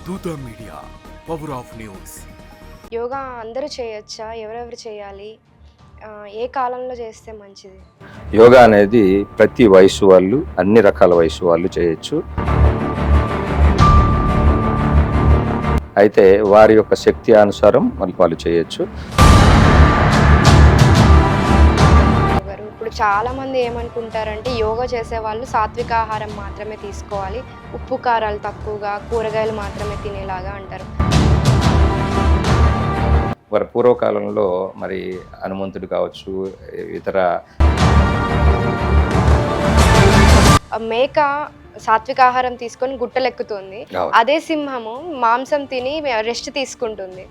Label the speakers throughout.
Speaker 1: దూత media, power of news.
Speaker 2: Yoga అందరూ చేయొచ్చా? ఎవరెవరు చేయాలి? ఏ కాలంలో చేస్తే మంచిది?
Speaker 3: యోగా అనేది ప్రతి వయసు వాళ్ళు, అన్ని రకాల వయసు వాళ్ళు చేయొచ్చు. అయితే వారి యొక్క శక్తి అనుసారం వాళ్ళు చేయొచ్చు.
Speaker 2: ఇప్పుడు చాలా మంది ఏమనుకుంటారంటే యోగా చేసే వాళ్ళు సాత్విక ఆహారం మాత్రమే తీసుకోవాలి, ఉప్పు కారాలు తక్కువగా, కూరగాయలు మాత్రమే తినేలాగా అంటారు.
Speaker 3: వారి పూర్వకాలంలో మరి హనుమంతుడు కావచ్చు, ఇతర
Speaker 2: మేక సాత్విక ఆహారం తీసుకొని గుట్టలెక్కుతుంది, అదే సింహము మాంసం తిని రెస్ట్ తీసుకుంటుంది.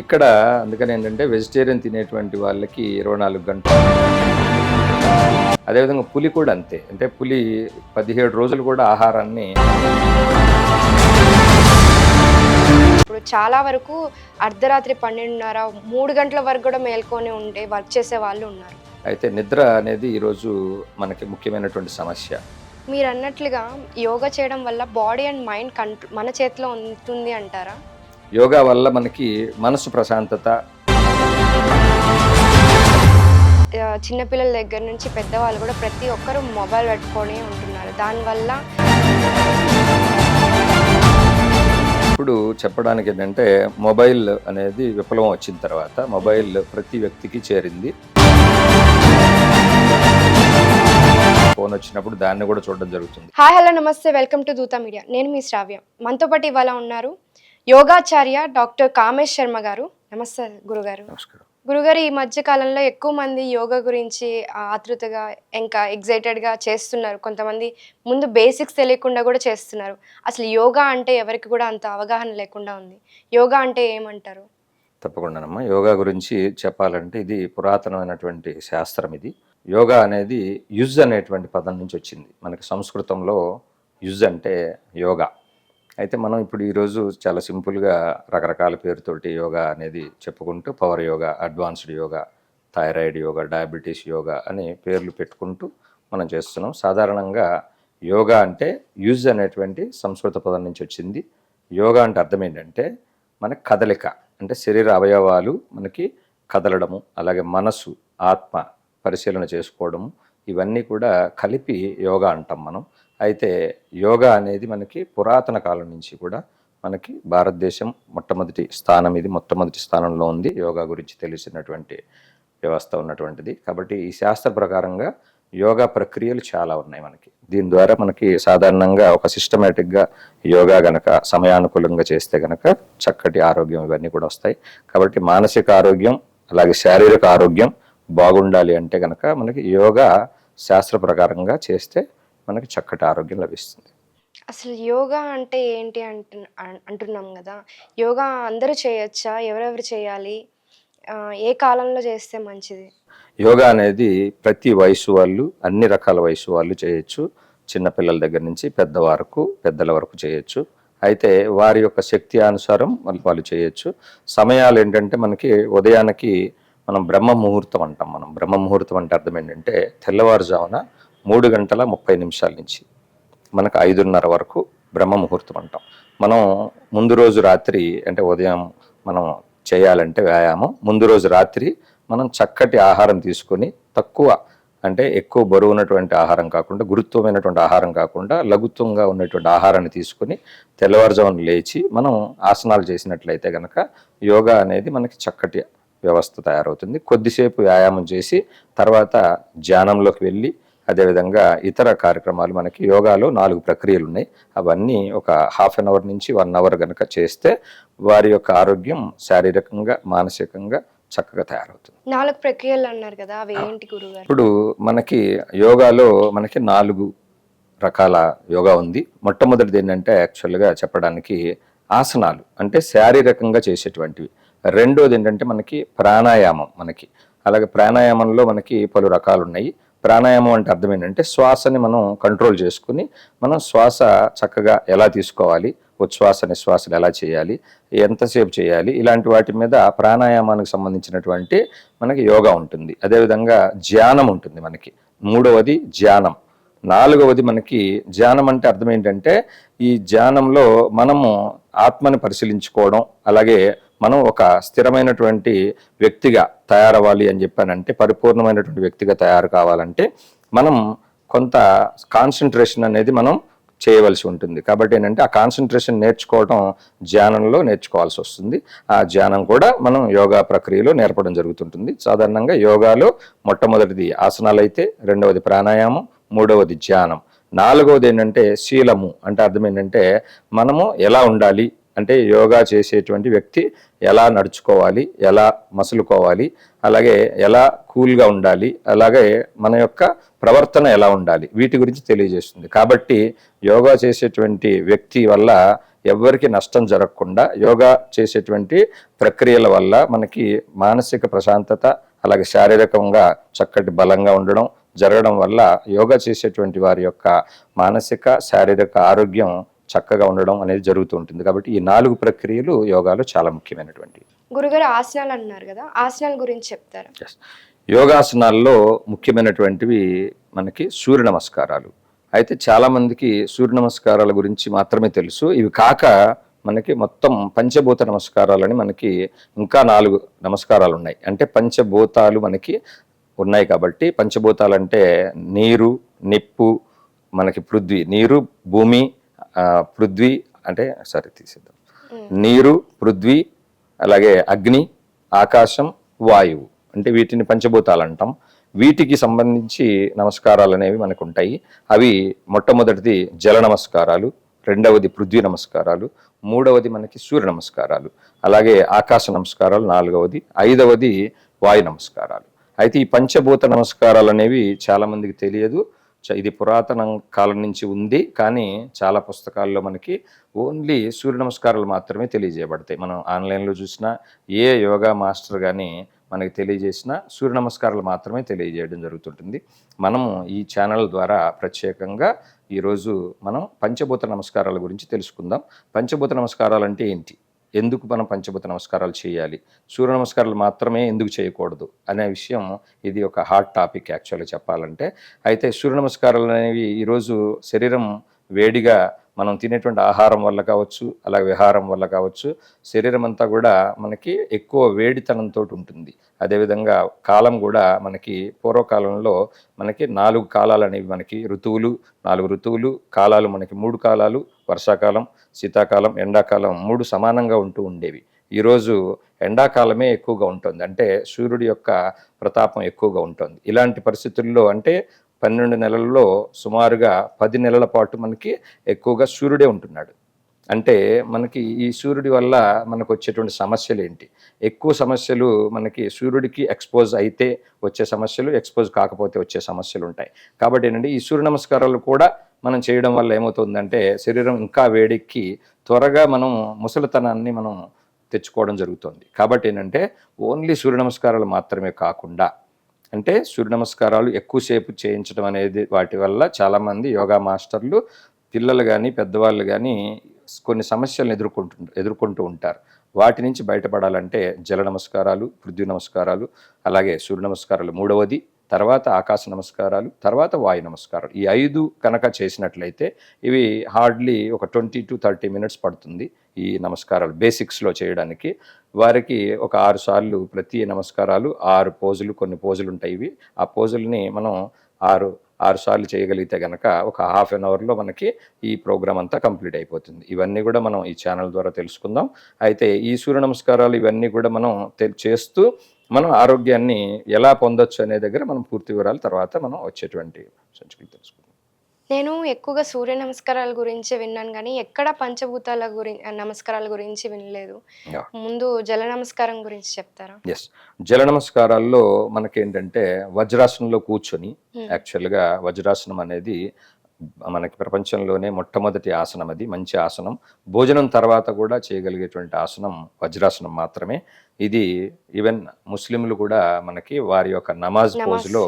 Speaker 3: ఇక్కడ అందుకని ఏంటంటే వెజిటేరియన్ తినేటువంటి వాళ్ళకి 24 గంటలు. అదేవిధంగా పులి కూడా అంతే. అంటే పులి 17 రోజులు కూడా ఆహారాన్ని.
Speaker 2: ఇప్పుడు చాలా వరకు అర్ధరాత్రి 12:30, 3 గంటల వరకు కూడా మేల్కొని ఉండే వర్క్ చేసే వాళ్ళు ఉన్నారు.
Speaker 3: అయితే నిద్ర అనేది ఈరోజు మనకి ముఖ్యమైనటువంటి సమస్య.
Speaker 2: మీరు అన్నట్లుగా యోగా చేయడం వల్ల బాడీ అండ్ మైండ్ మన చేతిలో ఉంటుంది అంటారా?
Speaker 3: యోగా వల్ల మనకి మనసు ప్రశాంతత.
Speaker 2: చిన్నపిల్లల దగ్గర నుంచి పెద్దవాళ్ళు కూడా ప్రతి ఒక్కరూ మొబైల్ పెట్టుకొని ఉంటున్నారు. దానివల్ల
Speaker 3: ఇప్పుడు చెప్పడానికి ఏంటంటే మొబైల్ అనేది విప్లవం వచ్చిన తర్వాత మొబైల్ ప్రతి వ్యక్తికి చేరింది. ఫోన్ వచ్చినప్పుడు దాన్ని కూడా చూడడం జరుగుతుంది.
Speaker 2: హాయ్, హలో, నమస్తే, వెల్కమ్ టు దూత మీడియా. నేను మీ శ్రావ్య. మనతో పాటు ఇవాళ ఉన్నారు యోగాచార్య డాక్టర్ కామేష్ శర్మ గారు. నమస్తే గురుగారు.
Speaker 3: నమస్కారం
Speaker 2: గురుగారు, ఈ మధ్య కాలంలో ఎక్కువ మంది యోగా గురించి ఆతృతగా ఇంకా ఎగ్జైటెడ్గా చేస్తున్నారు. కొంతమంది ముందు బేసిక్స్ తెలియకుండా కూడా చేస్తున్నారు. అసలు యోగా అంటే ఎవరికి కూడా అంత అవగాహన లేకుండా ఉంది. యోగా అంటే ఏమంటారు?
Speaker 3: తప్పకుండానమ్మా. యోగా గురించి చెప్పాలంటే ఇది పురాతనమైనటువంటి శాస్త్రం. ఇది యోగా అనేది యుజ్ అనేటువంటి పదం నుంచి వచ్చింది. మనకి సంస్కృతంలో యుజ్ అంటే యోగా. అయితే మనం ఇప్పుడు ఈరోజు చాలా సింపుల్గా రకరకాల పేరుతోటి యోగా అనేది చెప్పుకుంటూ power yoga, advanced yoga, thyroid yoga, diabetes yoga అని పేర్లు పెట్టుకుంటూ మనం చేస్తున్నాం. సాధారణంగా యోగా అంటే యూజ్ అనేటువంటి సంస్కృత పదం నుంచి వచ్చింది. యోగా అంటే అర్థం ఏంటంటే మన కదలిక, అంటే శరీర అవయవాలు మనకి కదలడము, అలాగే మనసు, ఆత్మ పరిశీలన చేసుకోవడము, ఇవన్నీ కూడా కలిపి యోగా అంటాం మనం. అయితే యోగా అనేది మనకి పురాతన కాలం నుంచి కూడా మనకి భారతదేశం మొట్టమొదటి స్థానంలో ఉంది. యోగా గురించి తెలిసినటువంటి వ్యవస్థ ఉన్నటువంటిది. కాబట్టి ఈ శాస్త్ర ప్రకారంగా యోగా ప్రక్రియలు చాలా ఉన్నాయి మనకి. దీని ద్వారా మనకి సాధారణంగా ఒక సిస్టమేటిక్గా యోగా గనక సమయానుకూలంగా చేస్తే గనక చక్కటి ఆరోగ్యం ఇవన్నీ కూడా వస్తాయి. కాబట్టి మానసిక ఆరోగ్యం అలాగే శారీరక ఆరోగ్యం బాగుండాలి అంటే గనక మనకి యోగా శాస్త్ర ప్రకారంగా చేస్తే మనకి చక్కటి ఆరోగ్యం లభిస్తుంది.
Speaker 2: అసలు యోగా అంటే ఏంటి అంటున్నాం కదా. యోగా అందరూ చేయొచ్చా? ఎవరెవరు చేయాలి? ఏ కాలంలో చేస్తే మంచిది?
Speaker 3: యోగా అనేది ప్రతి వయసు వాళ్ళు, అన్ని రకాల వయసు వాళ్ళు చేయొచ్చు. చిన్నపిల్లల దగ్గర నుంచి పెద్దల వరకు చేయొచ్చు. అయితే వారి యొక్క శక్తి అనుసారం వాళ్ళు చేయొచ్చు. సమయాలు ఏంటంటే మనకి ఉదయానికి మనం బ్రహ్మ ముహూర్తం అంటాం. బ్రహ్మ ముహూర్తం అంటే అర్థం ఏంటంటే తెల్లవారుజామున 3:30 నుంచి మనకు 5:30 వరకు బ్రహ్మ ముహూర్తం అంటాం. మనం ముందు రోజు రాత్రి, అంటే ఉదయం మనం చేయాలంటే వ్యాయామం, ముందు రోజు రాత్రి మనం చక్కటి ఆహారం తీసుకొని, అంటే ఎక్కువ బరువు ఉన్నటువంటి ఆహారం కాకుండా, గురుత్వమైనటువంటి ఆహారం కాకుండా లఘుత్వంగా ఉన్నటువంటి ఆహారాన్ని తీసుకొని తెల్లవారుజామున లేచి మనం ఆసనాలు చేసినట్లయితే కనుక యోగా అనేది మనకి చక్కటి వ్యవస్థ తయారవుతుంది. కొద్దిసేపు వ్యాయామం చేసి తర్వాత ధ్యానంలోకి వెళ్ళి, అదేవిధంగా ఇతర కార్యక్రమాలు, మనకి యోగాలో 4 ప్రక్రియలు ఉన్నాయి. అవన్నీ ఒక ½ గంట నుంచి 1 అవర్ కనుక చేస్తే వారి యొక్క ఆరోగ్యం శారీరకంగా మానసికంగా చక్కగా తయారవుతుంది.
Speaker 2: 4 ప్రక్రియలు అన్నారు కదా, అవి ఏంటి గురుగారు?
Speaker 3: ఇప్పుడు మనకి యోగాలో మనకి 4 రకాల యోగా ఉంది. మొట్టమొదటిది ఏంటంటే యాక్చువల్గా చెప్పడానికి ఆసనాలు, అంటే శారీరకంగా చేసేటువంటివి. రెండోది ఏంటంటే మనకి ప్రాణాయామం. అలాగే ప్రాణాయామంలో మనకి పలు రకాలు ఉన్నాయి. ప్రాణాయామం అంటే అర్థం ఏంటంటే శ్వాసని మనం కంట్రోల్ చేసుకుని మనం శ్వాస చక్కగా ఎలా తీసుకోవాలి, ఉచ్ఛ్వాస నిశ్వాసలు ఎలా చేయాలి, ఎంతసేపు చేయాలి, ఇలాంటి వాటి మీద ప్రాణాయామానికి సంబంధించినటువంటి మనకి యోగా ఉంటుంది. అదేవిధంగా ధ్యానం ఉంటుంది. మనకి మూడవది ధ్యానం. నాలుగవది మనకి ధ్యానం అంటే అర్థం ఏంటంటే ఈ ధ్యానంలో మనము ఆత్మని పరిశీలించుకోవడం, అలాగే మనం ఒక స్థిరమైనటువంటి వ్యక్తిగా తయారవ్వాలి అని చెప్పానంటే, పరిపూర్ణమైనటువంటి వ్యక్తిగా తయారు కావాలంటే మనం కొంత కాన్సన్ట్రేషన్ అనేది మనం చేయవలసి ఉంటుంది. కాబట్టి ఏంటంటే ఆ కాన్సన్ట్రేషన్ నేర్చుకోవడం ధ్యానంలో నేర్చుకోవాల్సి వస్తుంది. ఆ ధ్యానం కూడా మనం యోగా ప్రక్రియలో నేర్పడం జరుగుతుంటుంది. సాధారణంగా యోగాలో మొట్టమొదటిది ఆసనాలు అయితే, రెండవది ప్రాణాయామం, మూడవది ధ్యానం, నాలుగవది ఏంటంటే శీలము. అంటే అర్థం ఏంటంటే మనము ఎలా ఉండాలి అంటే యోగా చేసేటువంటి వ్యక్తి ఎలా నడుచుకోవాలి, ఎలా మసులుకోవాలి, అలాగే ఎలా కూల్గా ఉండాలి, అలాగే మన యొక్క ప్రవర్తన ఎలా ఉండాలి, వీటి గురించి తెలియజేస్తుంది. కాబట్టి యోగా చేసేటువంటి వ్యక్తి వల్ల ఎవరికి నష్టం జరగకుండా యోగా చేసేటువంటి ప్రక్రియల వల్ల మనకి మానసిక ప్రశాంతత, అలాగే శారీరకంగా చక్కటి బలంగా ఉండడం జరగడం వల్ల యోగా చేసేటువంటి వారి యొక్క మానసిక శారీరక ఆరోగ్యం చక్కగా ఉండడం అనేది జరుగుతూ ఉంటుంది. కాబట్టి ఈ 4 ప్రక్రియలు యోగాలో చాలా ముఖ్యమైనటువంటివి.
Speaker 2: గురుగారు ఆసనాలు అన్నారు కదా, ఆసనాల గురించి చెప్తారా?
Speaker 3: యోగాసనాల్లో ముఖ్యమైనటువంటివి మనకి సూర్య నమస్కారాలు. అయితే చాలా మందికి సూర్య నమస్కారాల గురించి మాత్రమే తెలుసు. ఇవి కాక మనకి మొత్తం పంచభూత నమస్కారాలని మనకి ఇంకా 4 నమస్కారాలు ఉన్నాయి. అంటే పంచభూతాలు మనకి ఉన్నాయి. కాబట్టి పంచభూతాలు అంటే నీరు, నిప్పు, మనకి పృథ్వీ, నీరు, భూమి, పృథ్వీ అంటే తీసేద్దాం, నీరు, పృథ్వీ, అలాగే అగ్ని, ఆకాశం, వాయువు, అంటే వీటిని పంచభూతాలు అంటాం. వీటికి సంబంధించి నమస్కారాలు అనేవి మనకు ఉంటాయి. అవి మొట్టమొదటిది జల నమస్కారాలు, రెండవది పృథ్వీ నమస్కారాలు, మూడవది మనకి సూర్య నమస్కారాలు, అలాగే ఆకాశ నమస్కారాలు నాలుగవది, ఐదవది వాయు నమస్కారాలు. అయితే ఈ పంచభూత నమస్కారాలు అనేవి చాలా మందికి తెలియదు. ఇది పురాతన కాలం నుంచి ఉంది, కానీ చాలా పుస్తకాల్లో మనకి ఓన్లీ సూర్య నమస్కారాలు మాత్రమే తెలియజేయబడతాయి. మనం ఆన్లైన్లో చూసినా ఏ యోగా మాస్టర్ కానీ మనకి తెలియజేసిన సూర్య నమస్కారాలు మాత్రమే తెలియజేయడం జరుగుతుంటుంది. మనము ఈ ఛానల్ ద్వారా ప్రత్యేకంగా ఈరోజు మనం పంచభూత నమస్కారాల గురించి తెలుసుకుందాం. పంచభూత నమస్కారాలు అంటే ఏంటి, ఎందుకు మనం పంచభూత నమస్కారాలు చేయాలి, సూర్య నమస్కారాలు మాత్రమే ఎందుకు చేయకూడదు అనే విషయం, ఇది ఒక హాట్ టాపిక్ యాక్చువల్గా చెప్పాలంటే. అయితే సూర్య నమస్కారాలు అనేవి ఈరోజు శరీరం వేడిగా మనం తినేటువంటి ఆహారం వల్ల కావచ్చు, అలాగే విహారం వల్ల కావచ్చు, శరీరం అంతా కూడా మనకి ఎక్కువ వేడితనంతో ఉంటుంది. అదేవిధంగా కాలం కూడా మనకి పూర్వకాలంలో మనకి 4 కాలాలు అనేవి, మనకి ఋతువులు 4 ఋతువులు, కాలాలు మనకి 3 కాలాలు, వర్షాకాలం, శీతాకాలం, ఎండాకాలం 3 సమానంగా ఉంటూ ఉండేవి. ఈరోజు ఎండాకాలమే ఎక్కువగా ఉంటుంది, అంటే సూర్యుడి యొక్క ప్రతాపం ఎక్కువగా ఉంటుంది. ఇలాంటి పరిస్థితుల్లో అంటే 12 నెలల్లో సుమారుగా 10 నెలల పాటు మనకి ఎక్కువగా సూర్యుడే ఉంటున్నాడు. అంటే మనకి ఈ సూర్యుడి వల్ల మనకు వచ్చేటువంటి సమస్యలు ఏంటి, ఎక్కువ సమస్యలు మనకి సూర్యుడికి ఎక్స్పోజ్ అయితే వచ్చే సమస్యలు, ఎక్స్పోజ్ కాకపోతే వచ్చే సమస్యలు ఉంటాయి. కాబట్టి ఏంటంటే ఈ సూర్య నమస్కారాలు కూడా మనం చేయడం వల్ల ఏమవుతుందంటే శరీరం ఇంకా వేడెక్కి త్వరగా మనం ముసలితనాన్ని మనం తెచ్చుకోవడం జరుగుతుంది. కాబట్టి ఏంటంటే ఓన్లీ సూర్య నమస్కారాలు మాత్రమే కాకుండా, అంటే సూర్య నమస్కారాలు ఎక్కువసేపు చేయించడం అనేది వాటి వల్ల చాలామంది యోగా మాస్టర్లు, పిల్లలు కానీ పెద్దవాళ్ళు కానీ కొన్ని సమస్యలను ఎదుర్కొంటూ ఉంటారు. వాటి నుంచి బయటపడాలంటే జల నమస్కారాలు, పృథ్వీ నమస్కారాలు, అలాగే సూర్య నమస్కారాలు మూడవది, తర్వాత ఆకాశ నమస్కారాలు, తర్వాత వాయు నమస్కారాలు. ఈ 5 కనుక చేసినట్లయితే ఇవి హార్డ్లీ ఒక 20 to 30 minutes పడుతుంది ఈ నమస్కారాలు బేసిక్స్లో చేయడానికి. వారికి ఒక 6 సార్లు ప్రతి నమస్కారాలు 6 పోజులు, కొన్ని పోజులు ఉంటాయి. ఇవి ఆ పోజుల్ని మనం 6 సార్లు చేయగలిగితే కనుక ఒక హాఫ్ అన్ అవర్లో మనకి ఈ ప్రోగ్రామ్ అంతా కంప్లీట్ అయిపోతుంది. ఇవన్నీ కూడా మనం ఈ ఛానల్ ద్వారా తెలుసుకుందాం. అయితే ఈ సూర్య నమస్కారాలు ఇవన్నీ కూడా మనం చేస్తూ మనం ఆరోగ్యాన్ని ఎలా పొందొచ్చు అనే దగ్గర మనం పూర్తి వివరాలు తర్వాత మనం వచ్చేటువంటి సంచికలు తెలుసుకుందాం.
Speaker 2: నేను ఎక్కువగా సూర్య నమస్కారాల గురించి విన్నాను, కానీ ఎక్కడ పంచభూతాల నమస్కారాల గురించి వినలేదు. ముందు జల నమస్కారం గురించి చెప్తారా?
Speaker 3: ఎస్, జల నమస్కారాల్లో మనకేంటంటే వజ్రాసనంలో కూర్చొని, యాక్చువల్గా వజ్రాసనం అనేది మనకి ప్రపంచంలోనే మొట్టమొదటి ఆసనం. అది మంచి ఆసనం. భోజనం తర్వాత కూడా చేయగలిగేటువంటి ఆసనం వజ్రాసనం మాత్రమే. ఇది ఈవెన్ ముస్లింలు కూడా మనకి వారి యొక్క నమాజ్ పోజులో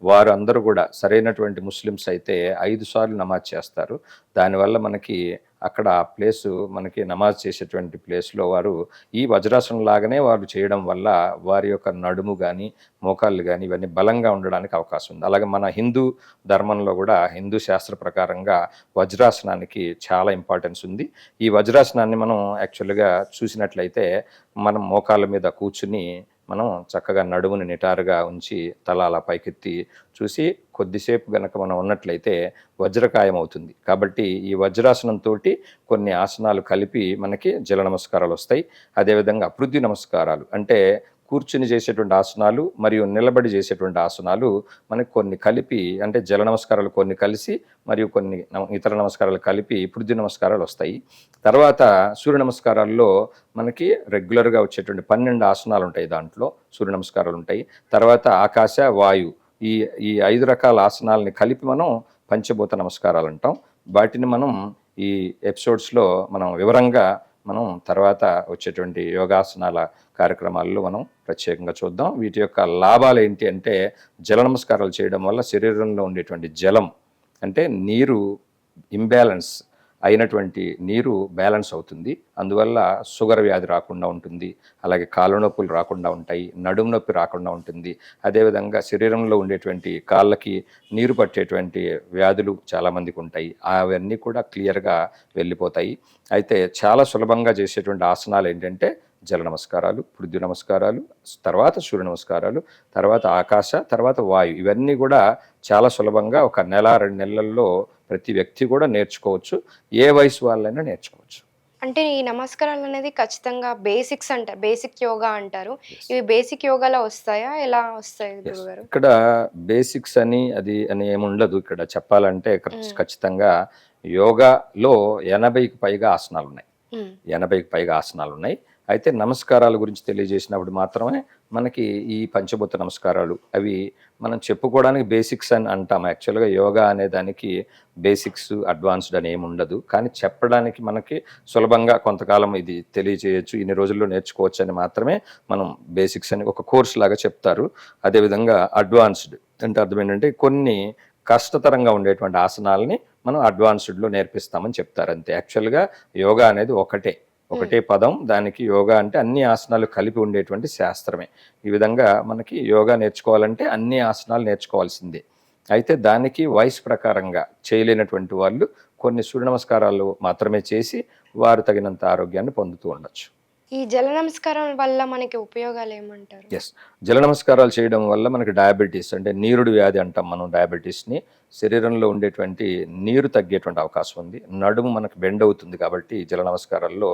Speaker 3: వారు అందరూ కూడా సరైనటువంటి ముస్లిమ్స్ అయితే 5 సార్లు నమాజ్ చేస్తారు. దానివల్ల మనకి అక్కడ ఆ ప్లేసు మనకి నమాజ్ చేసేటువంటి ప్లేస్లో వారు ఈ వజ్రాసనం లాగానే వారు చేయడం వల్ల వారి యొక్క నడుము కానీ మోకాళ్ళు కానీ ఇవన్నీ బలంగా ఉండడానికి అవకాశం ఉంది. అలాగే మన హిందూ ధర్మంలో కూడా హిందూ శాస్త్ర ప్రకారంగా వజ్రాసనానికి చాలా ఇంపార్టెన్స్ ఉంది. ఈ వజ్రాసనాన్ని మనం యాక్చువల్గా చూసినట్లయితే మనం మోకాళ్ళ మీద కూర్చుని మనం చక్కగా నడుముని నిటారుగా ఉంచి తల అలా పైకెత్తి చూసి కొద్దిసేపు గనక మనం ఉన్నట్లయితే వజ్రకాయం అవుతుంది. కాబట్టి ఈ వజ్రాసనంతో కొన్ని ఆసనాలు కలిపి మనకి జల నమస్కారాలు వస్తాయి. అదేవిధంగా పృథ్వీ నమస్కారాలు అంటే కూర్చుని చేసేటువంటి ఆసనాలు మరియు నిలబడి చేసేటువంటి ఆసనాలు మనకి కొన్ని కలిపి అంటే జల నమస్కారాలు కొన్ని కలిసి మరియు కొన్ని ఇతర నమస్కారాలు కలిపి పృథ్వీ నమస్కారాలు వస్తాయి. తర్వాత సూర్య నమస్కారాల్లో మనకి రెగ్యులర్గా వచ్చేటువంటి 12 ఆసనాలు ఉంటాయి. దాంట్లో సూర్య నమస్కారాలు ఉంటాయి. తర్వాత ఆకాశ వాయు ఈ 5 రకాల ఆసనాలని కలిపి మనం పంచభూత నమస్కారాలు అంటాం. వాటిని మనం ఈ ఎపిసోడ్స్లో మనం వివరంగా మనం తర్వాత వచ్చేటువంటి యోగాసనాల కార్యక్రమాల్లో మనం ప్రత్యేకంగా చూద్దాం. వీటి యొక్క లాభాలు ఏంటి అంటే జల నమస్కారాలు చేయడం వల్ల శరీరంలో ఉండేటువంటి జలం అంటే నీరు ఇంబ్యాలెన్స్ అయినటువంటి నీరు బ్యాలెన్స్ అవుతుంది. అందువల్ల షుగర్ వ్యాధి రాకుండా ఉంటుంది. అలాగే కాళ్ళ నొప్పులు రాకుండా ఉంటాయి, నడుము నొప్పి రాకుండా ఉంటుంది. అదేవిధంగా శరీరంలో ఉండేటువంటి కాళ్ళకి నీరు పట్టేటువంటి వ్యాధులు చాలామందికి ఉంటాయి, అవన్నీ కూడా క్లియర్గా వెళ్ళిపోతాయి. అయితే చాలా సులభంగా చేసేటువంటి ఆసనాలు ఏంటంటే జల నమస్కారాలు, పృథ్వీ నమస్కారాలు, తర్వాత సూర్య నమస్కారాలు, తర్వాత ఆకాశ, తర్వాత వాయు. ఇవన్నీ కూడా చాలా సులభంగా 1 నెల 2 నెలల్లో ప్రతి వ్యక్తి కూడా నేర్చుకోవచ్చు. ఏ వయసు వాళ్ళైనా నేర్చుకోవచ్చు.
Speaker 2: అంటే ఈ నమస్కారాలు అనేది ఖచ్చితంగా బేసిక్స్ అంటారు, బేసిక్ యోగా అంటారు. ఇవి బేసిక్ యోగాలో వస్తాయా, ఎలా వస్తాయి గురుగారు?
Speaker 3: ఇక్కడ బేసిక్స్ అని ఏమి ఉండదు. ఇక్కడ చెప్పాలంటే ఖచ్చితంగా యోగాలో 80కి పైగా ఆసనాలు ఉన్నాయి. 80కి పైగా ఆసనాలు ఉన్నాయి. అయితే నమస్కారాల గురించి తెలియజేసినప్పుడు మాత్రమే మనకి ఈ పంచభూత నమస్కారాలు అవి మనం చెప్పుకోవడానికి బేసిక్స్ అని అంటాం. యాక్చువల్గా యోగా అనే దానికి బేసిక్స్ అడ్వాన్స్డ్ అని ఏమి ఉండదు. కానీ చెప్పడానికి మనకి సులభంగా కొంతకాలం ఇది తెలియజేయచ్చు, ఇన్ని రోజుల్లో నేర్చుకోవచ్చు అని మాత్రమే మనం బేసిక్స్ అని ఒక కోర్స్ లాగా చెప్తారు. అదేవిధంగా అడ్వాన్స్డ్ అంటే అర్థం ఏంటంటే కొన్ని కష్టతరంగా ఉండేటువంటి ఆసనాలని మనం అడ్వాన్స్డ్లో నేర్పిస్తామని చెప్తారు అంతే. యాక్చువల్గా యోగా అనేది ఒకటే పదం. దానికి యోగా అంటే అన్ని ఆసనాలు కలిపి ఉండేటువంటి శాస్త్రమే. ఈ విధంగా మనకి యోగా నేర్చుకోవాలంటే అన్ని ఆసనాలు నేర్చుకోవాల్సిందే. అయితే దానికి వయసు ప్రకారంగా చేయలేనటువంటి వాళ్ళు కొన్ని సూర్య నమస్కారాలు మాత్రమే చేసి వారు తగినంత ఆరోగ్యాన్ని పొందుతూ ఉండొచ్చు.
Speaker 2: ఈ జల నమస్కారం వల్ల మనకి ఉపయోగాలు ఏమంటారు?
Speaker 3: జల నమస్కారాలు చేయడం వల్ల మనకి డయాబెటీస్ అంటే నీరుడు వ్యాధి అంటాం మనం. డయాబెటీస్ని శరీరంలో ఉండేటువంటి నీరు తగ్గేటువంటి అవకాశం ఉంది. నడుము మనకు బెండ్ అవుతుంది కాబట్టి జల నమస్కారాల్లో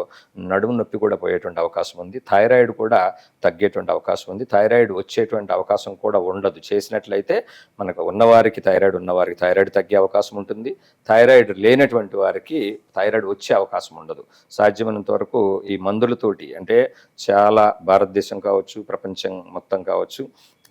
Speaker 3: నడుము నొప్పి కూడా పోయేటువంటి అవకాశం ఉంది. థైరాయిడ్ కూడా తగ్గేటువంటి అవకాశం ఉంది. థైరాయిడ్ వచ్చేటువంటి అవకాశం కూడా ఉండదు. చేసినట్లయితే మనకు ఉన్నవారికి థైరాయిడ్ తగ్గే అవకాశం ఉంటుంది. థైరాయిడ్ లేనటువంటి వారికి థైరాయిడ్ వచ్చే అవకాశం ఉండదు. సాధ్యమైనంత వరకు ఈ మందులతోటి అంటే చాలా భారతదేశం కావచ్చు, ప్రపంచం మొత్తం కావచ్చు,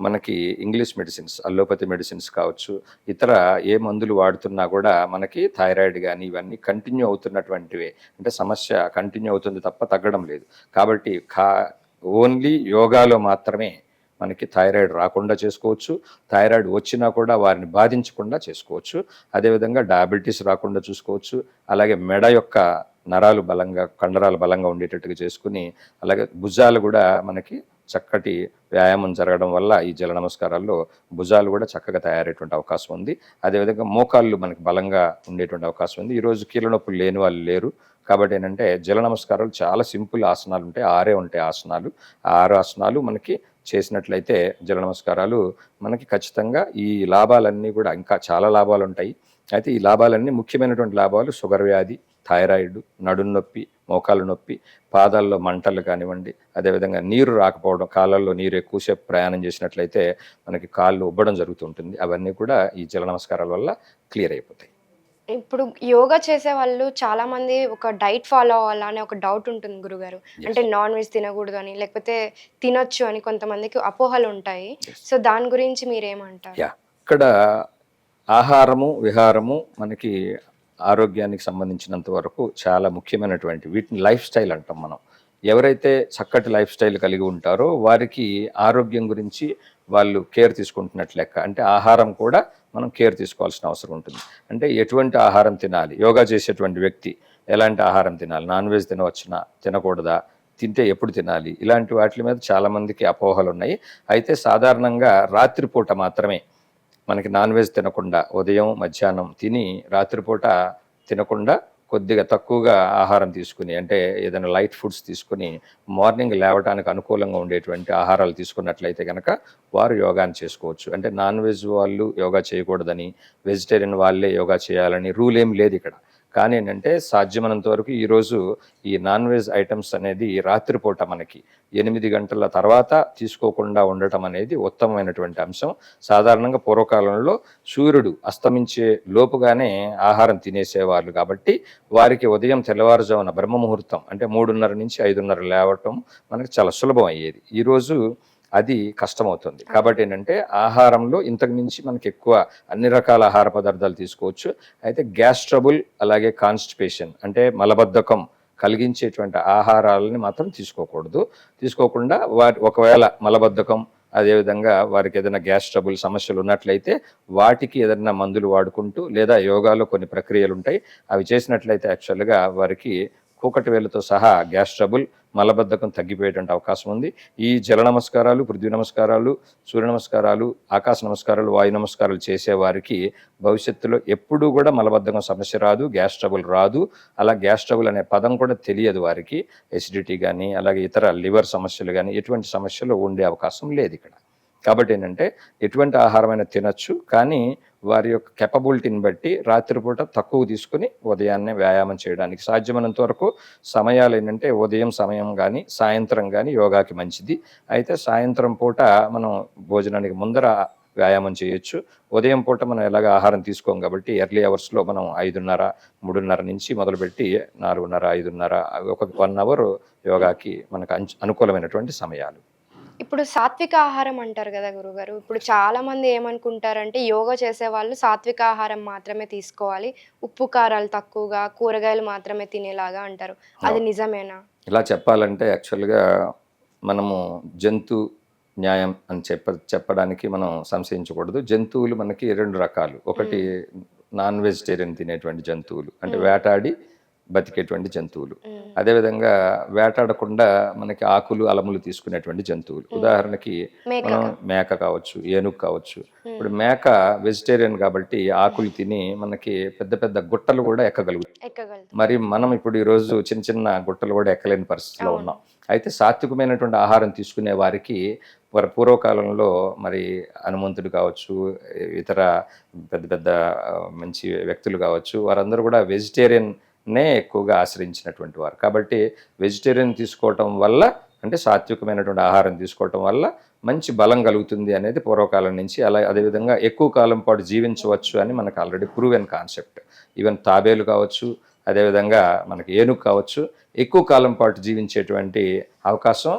Speaker 3: మనకి ఇంగ్లీష్ మెడిసిన్స్, అల్లోపతి మెడిసిన్స్ కావచ్చు, ఇతర ఏ మందులు వాడుతున్నా కూడా మనకి థైరాయిడ్ కానీ ఇవన్నీ కంటిన్యూ అవుతున్నటువంటివే. అంటే సమస్య కంటిన్యూ అవుతుంది తప్ప తగ్గడం లేదు. కాబట్టి ఓన్లీ యోగాలో మాత్రమే మనకి థైరాయిడ్ రాకుండా చేసుకోవచ్చు. థైరాయిడ్ వచ్చినా కూడా వారిని బాధించకుండా చేసుకోవచ్చు. అదేవిధంగా డయాబెటీస్ రాకుండా చూసుకోవచ్చు. అలాగే మెడ యొక్క నరాలు బలంగా, కండరాలు బలంగా ఉండేటట్టుగా చేసుకుని, అలాగే భుజాలు కూడా మనకి చక్కటి వ్యాయామం జరగడం వల్ల ఈ జల నమస్కారాల్లో భుజాలు కూడా చక్కగా తయారయ్యేటువంటి అవకాశం ఉంది. అదేవిధంగా మోకాళ్ళు మనకి బలంగా ఉండేటువంటి అవకాశం ఉంది. ఈరోజు కీళ్ళ నొప్పులు లేని వాళ్ళు లేరు. కాబట్టి ఏంటంటే జల నమస్కారాలు చాలా సింపుల్ ఆసనాలు ఉంటాయి. 6 ఉంటాయి ఆసనాలు. 6 ఆసనాలు మనకి చేసినట్లయితే జల నమస్కారాలు మనకి ఖచ్చితంగా ఈ లాభాలన్నీ కూడా ఇంకా చాలా లాభాలు ఉంటాయి. అయితే ఈ లాభాలన్నీ ముఖ్యమైనటువంటి లాభాలు షుగర్ వ్యాధి, థైరాయిడ్, నడుము నొప్పి, మోకాలు నొప్పి, పాదాల్లో మంటలు కానివ్వండి, అదేవిధంగా నీరు రాకపోవడం, కాళ్ళల్లో నీరు ఎక్కువసేపు ప్రయాణం చేసినట్లయితే మనకి కాళ్ళు ఉబ్బడం జరుగుతుంటుంది. అవన్నీ కూడా ఈ జల నమస్కారాల వల్ల క్లియర్ అయిపోతాయి.
Speaker 2: ఇప్పుడు యోగా చేసే వాళ్ళు చాలా మంది ఒక డైట్ ఫాలో అవ్వాలా అనే ఒక డౌట్ ఉంటుంది గురుగారు. అంటే నాన్ వెజ్ తినకూడదు అని, లేకపోతే తినొచ్చు అని కొంతమందికి అపోహలు ఉంటాయి. సో దాని గురించి మీరేమంటారు?
Speaker 3: ఇక్కడ ఆహారము, విహారము మనకి ఆరోగ్యానికి సంబంధించినంత వరకు చాలా ముఖ్యమైనటువంటి వీటిని లైఫ్ స్టైల్ అంటాం మనం. ఎవరైతే చక్కటి లైఫ్ స్టైల్ కలిగి ఉంటారో వారికి ఆరోగ్యం గురించి వాళ్ళు కేర్ తీసుకుంటున్నట్లు లెక్క. అంటే ఆహారం కూడా మనం కేర్ తీసుకోవాల్సిన అవసరం ఉంటుంది. అంటే ఎటువంటి ఆహారం తినాలి, యోగా చేసేటువంటి వ్యక్తి ఎలాంటి ఆహారం తినాలి, నాన్ వెజ్ తినవచ్చునా, తినకూడదా, తింటే ఎప్పుడు తినాలి, ఇలాంటి వాటి మీద చాలామందికి అపోహలు ఉన్నాయి. అయితే సాధారణంగా రాత్రిపూట మాత్రమే మనకి నాన్ వెజ్ తినకుండా ఉదయం మధ్యాహ్నం తిని రాత్రిపూట తినకుండా కొద్దిగా తక్కువగా ఆహారం తీసుకుని, అంటే ఏదైనా లైట్ ఫుడ్స్ తీసుకుని మార్నింగ్ లేవడానికి అనుకూలంగా ఉండేటువంటి ఆహారాలు తీసుకున్నట్లయితే కనుక వారు యోగాని చేసుకోవచ్చు. అంటే నాన్ వెజ్ వాళ్ళు యోగా చేయకూడదని, వెజిటేరియన్ వాళ్ళే యోగా చేయాలని రూల్ ఏం లేదు ఇక్కడ. కానీ ఏంటంటే సాధ్యమైనంత వరకు ఈరోజు ఈ నాన్ వెజ్ ఐటమ్స్ అనేది రాత్రిపూట మనకి 8 గంటల తర్వాత తీసుకోకుండా ఉండటం అనేది ఉత్తమమైనటువంటి అంశం. సాధారణంగా పూర్వకాలంలో సూర్యుడు అస్తమించే లోపుగానే ఆహారం తినేసేవాళ్ళు కాబట్టి వారికి ఉదయం తెల్లవారుజామున బ్రహ్మ ముహూర్తం అంటే 3:30 నుంచి 5:30 లేవటం మనకి చాలా సులభం అయ్యేది. ఈరోజు అది కష్టమవుతుంది. కాబట్టి ఏంటంటే ఆహారంలో ఇంతకు మించి మనకి ఎక్కువ అన్ని రకాల ఆహార పదార్థాలు తీసుకోవచ్చు. అయితే గ్యాస్ ట్రబుల్ అలాగే కాన్స్టిపేషన్ అంటే మలబద్ధకం కలిగించేటువంటి ఆహారాలని మాత్రం తీసుకోకుండా ఒకవేళ మలబద్ధకం అదేవిధంగా వారికి ఏదైనా గ్యాస్ ట్రబుల్ సమస్యలు ఉన్నట్లయితే వాటికి ఏదైనా మందులు వాడుకుంటూ, లేదా యోగాలో కొన్ని ప్రక్రియలు ఉంటాయి అవి చేసినట్లయితే యాక్చువల్గా వారికి కూకటి వేలుతో సహా గ్యాస్ ట్రబుల్ మలబద్ధకం తగ్గిపోయేటువంటి అవకాశం ఉంది. ఈ జల నమస్కారాలు, పృథ్వీ నమస్కారాలు, సూర్య నమస్కారాలు, ఆకాశ నమస్కారాలు, వాయు నమస్కారాలు చేసే వారికి భవిష్యత్తులో ఎప్పుడూ కూడా మలబద్ధకం సమస్య రాదు, గ్యాస్ ట్రబుల్ రాదు. అలా గ్యాస్ ట్రబుల్ అనే పదం కూడా తెలియదు వారికి. ఎసిడిటీ కానీ అలాగే ఇతర లివర్ సమస్యలు కానీ ఎటువంటి సమస్యలు ఉండే అవకాశం లేదు ఇక్కడ. కాబట్టి ఏంటంటే ఎటువంటి ఆహారమైనా తినచ్చు, కానీ వారి యొక్క కెపబిలిటీని బట్టి రాత్రిపూట తక్కువ తీసుకుని ఉదయాన్నే వ్యాయామం చేయడానికి సాధ్యమైనంత వరకు సమయాలు ఏంటంటే ఉదయం సమయం కానీ సాయంత్రం కానీ యోగాకి మంచిది. అయితే సాయంత్రం పూట మనం భోజనానికి ముందర వ్యాయామం చేయొచ్చు. ఉదయం పూట మనం ఎలాగ ఆహారం తీసుకోం కాబట్టి ఎర్లీ అవర్స్లో మనం 5:30, 3:30 నుంచి మొదలుపెట్టి 4:30, 5:30 ఒక 1 అవర్ యోగాకి మనకు అనుకూలమైనటువంటి సమయాలు.
Speaker 2: ఇప్పుడు సాత్విక ఆహారం అంటారు కదా గురుగారు. ఇప్పుడు చాలా మంది ఏమనుకుంటారంటే యోగా చేసే వాళ్ళు సాత్విక ఆహారం మాత్రమే తీసుకోవాలి, ఉప్పు కారాలు తక్కువగా, కూరగాయలు మాత్రమే తినేలాగా అంటారు. అది నిజమేనా?
Speaker 3: ఇలా చెప్పాలంటే యాక్చువల్గా మనము జంతు న్యాయం అని చెప్పడానికి మనం సంశయించకూడదు. జంతువులు మనకి 2 రకాలు. ఒకటి నాన్ వెజిటేరియన్ తినేటువంటి జంతువులు, అంటే వేటాడి బతికేటువంటి జంతువులు. అదేవిధంగా వేటాడకుండా మనకి ఆకులు అలములు తీసుకునేటువంటి జంతువులు. ఉదాహరణకి మనం మేక కావచ్చు, ఏనుగు కావచ్చు. ఇప్పుడు మేక వెజిటేరియన్ కాబట్టి ఆకులు తిని మనకి పెద్ద పెద్ద గుట్టలు కూడా ఎక్కగలుగుతాయి. మరి మనం ఇప్పుడు ఈరోజు చిన్న చిన్న గుట్టలు కూడా ఎక్కలేని పరిస్థితిలో ఉన్నాం. అయితే సాత్వికమైనటువంటి ఆహారం తీసుకునే వారికి పూర్వకాలంలో మరి హనుమంతుడు కావచ్చు, ఇతర పెద్ద పెద్ద మంచి వ్యక్తులు కావచ్చు, వారందరూ కూడా వెజిటేరియన్నే ఎక్కువగా ఆశ్రయించినటువంటి వారు. కాబట్టి వెజిటేరియన్ తీసుకోవటం వల్ల, అంటే సాత్వికమైనటువంటి ఆహారం తీసుకోవటం వల్ల మంచి బలం కలుగుతుంది అనేది పూర్వకాలం నుంచి. అదేవిధంగా ఎక్కువ కాలం పాటు జీవించవచ్చు అని మనకు ఆల్రెడీ ప్రూవెన్ కాన్సెప్ట్. ఈవెన్ తాబేలు కావచ్చు, అదేవిధంగా మనకి ఏనుగు కావచ్చు, ఎక్కువ కాలం పాటు జీవించేటువంటి అవకాశం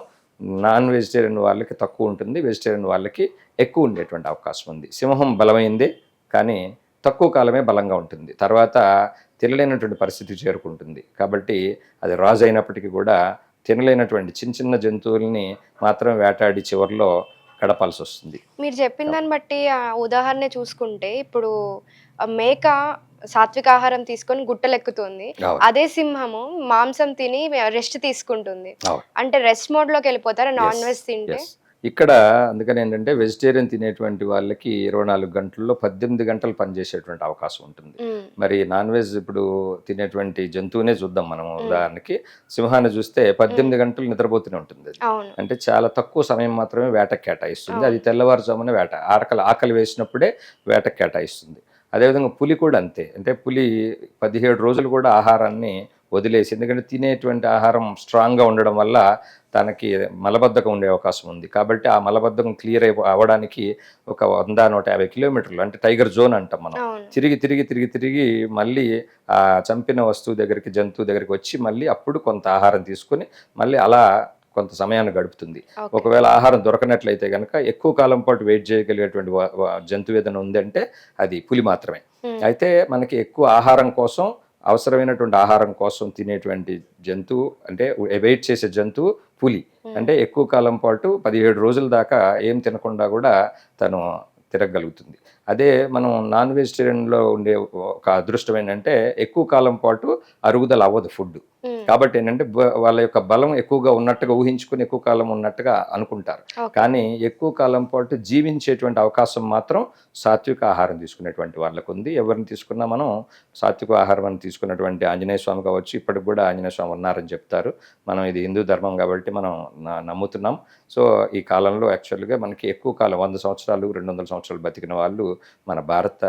Speaker 3: నాన్ వెజిటేరియన్ వాళ్ళకి తక్కువ ఉంటుంది, వెజిటేరియన్ వాళ్ళకి ఎక్కువ ఉండేటువంటి అవకాశం ఉంది. సింహం బలమైందే కానీ తక్కువ కాలమే బలంగా ఉంటుంది, తర్వాత తినలేనటువంటి పరిస్థితి చేరుకుంటుంది. కాబట్టి అది రాజు అయినప్పటికీ కూడా తినలేనటువంటి చిన్న చిన్న జంతువుల్ని మాత్రం వేటాడి చివరిలో గడపాల్సి వస్తుంది.
Speaker 2: మీరు చెప్పిన దాన్ని బట్టి ఉదాహరణ చూసుకుంటే ఇప్పుడు మేక సాత్విక ఆహారం తీసుకొని గుట్టలెక్కుతుంది, అదే సింహము మాంసం తిని రెస్ట్ తీసుకుంటుంది. అంటే రెస్ట్ మోడ్ లోకి వెళ్ళిపోతారా నాన్ వెజ్ తింటే?
Speaker 3: ఇక్కడ అందుకని ఏంటంటే వెజిటేరియన్ తినేటువంటి వాళ్ళకి 24 గంటల్లో 18 గంటలు పనిచేసేటువంటి అవకాశం ఉంటుంది. మరి నాన్ వెజ్ ఇప్పుడు తినేటువంటి జంతువునే చూద్దాం మనం. ఉదాహరణకి సింహాన్ని చూస్తే 18 గంటలు నిద్రపోతూనే ఉంటుంది. అంటే చాలా తక్కువ సమయం మాత్రమే వేటకు కేటాయిస్తుంది. అది తెల్లవారుజామున ఆకలి వేసినప్పుడే వేటకు కేటాయిస్తుంది. అదేవిధంగా పులి కూడా అంతే. అంటే పులి 17 రోజులు కూడా ఆహారాన్ని వదిలేసి, ఎందుకంటే తినేటువంటి ఆహారం స్ట్రాంగ్గా ఉండడం వల్ల తనకి మలబద్ధకం ఉండే అవకాశం ఉంది. కాబట్టి ఆ మలబద్ధకం క్లియర్ అవ్వడానికి ఒక 100-150 కిలోమీటర్లు, అంటే టైగర్ జోన్ అంటాం మనం, తిరిగి మళ్ళీ ఆ చంపిన వస్తువు దగ్గరికి, జంతువు దగ్గరికి వచ్చి మళ్ళీ అప్పుడు కొంత ఆహారం తీసుకొని మళ్ళీ అలా కొంత సమయాన్ని గడుపుతుంది. ఒకవేళ ఆహారం దొరకనట్లయితే కనుక ఎక్కువ కాలం పాటు వెయిట్ చేయగలిగేటువంటి జంతువు ఏదైనా ఉందంటే అది పులి మాత్రమే. అయితే మనకి ఎక్కువ ఆహారం కోసం అవసరమైనటువంటి ఆహారం కోసం తినేటువంటి జంతువు అంటే వెయిట్ చేసే జంతువు పులి. అంటే ఎక్కువ కాలం పాటు 17 రోజుల దాకా ఏం తినకుండా కూడా తను తిరగలుగుతుంది. అదే మనం నాన్ వెజిటేరియన్లో ఉండే ఒక అదృష్టం ఏంటంటే ఎక్కువ కాలం పాటు అరుగుదల అవ్వదు ఫుడ్. కాబట్టి ఏంటంటే వాళ్ళ యొక్క బలం ఎక్కువగా ఉన్నట్టుగా ఊహించుకుని ఎక్కువ కాలం ఉన్నట్టుగా అనుకుంటారు. కానీ ఎక్కువ కాలం పాటు జీవించేటువంటి అవకాశం మాత్రం సాత్విక ఆహారం తీసుకునేటువంటి వాళ్ళకు ఉంది. ఎవరిని తీసుకున్నా మనం సాత్విక ఆహారం తీసుకున్నటువంటి ఆంజనేయ స్వామి కావచ్చు, ఇప్పటికి కూడా ఆంజనేయ స్వామి ఉన్నారని చెప్తారు. మనం ఇది హిందూ ధర్మం కాబట్టి మనం నమ్ముతున్నాం. సో ఈ కాలంలో యాక్చువల్గా మనకి ఎక్కువ కాలం 100 సంవత్సరాలు 200 సంవత్సరాలు బతికిన వాళ్ళు మన భారత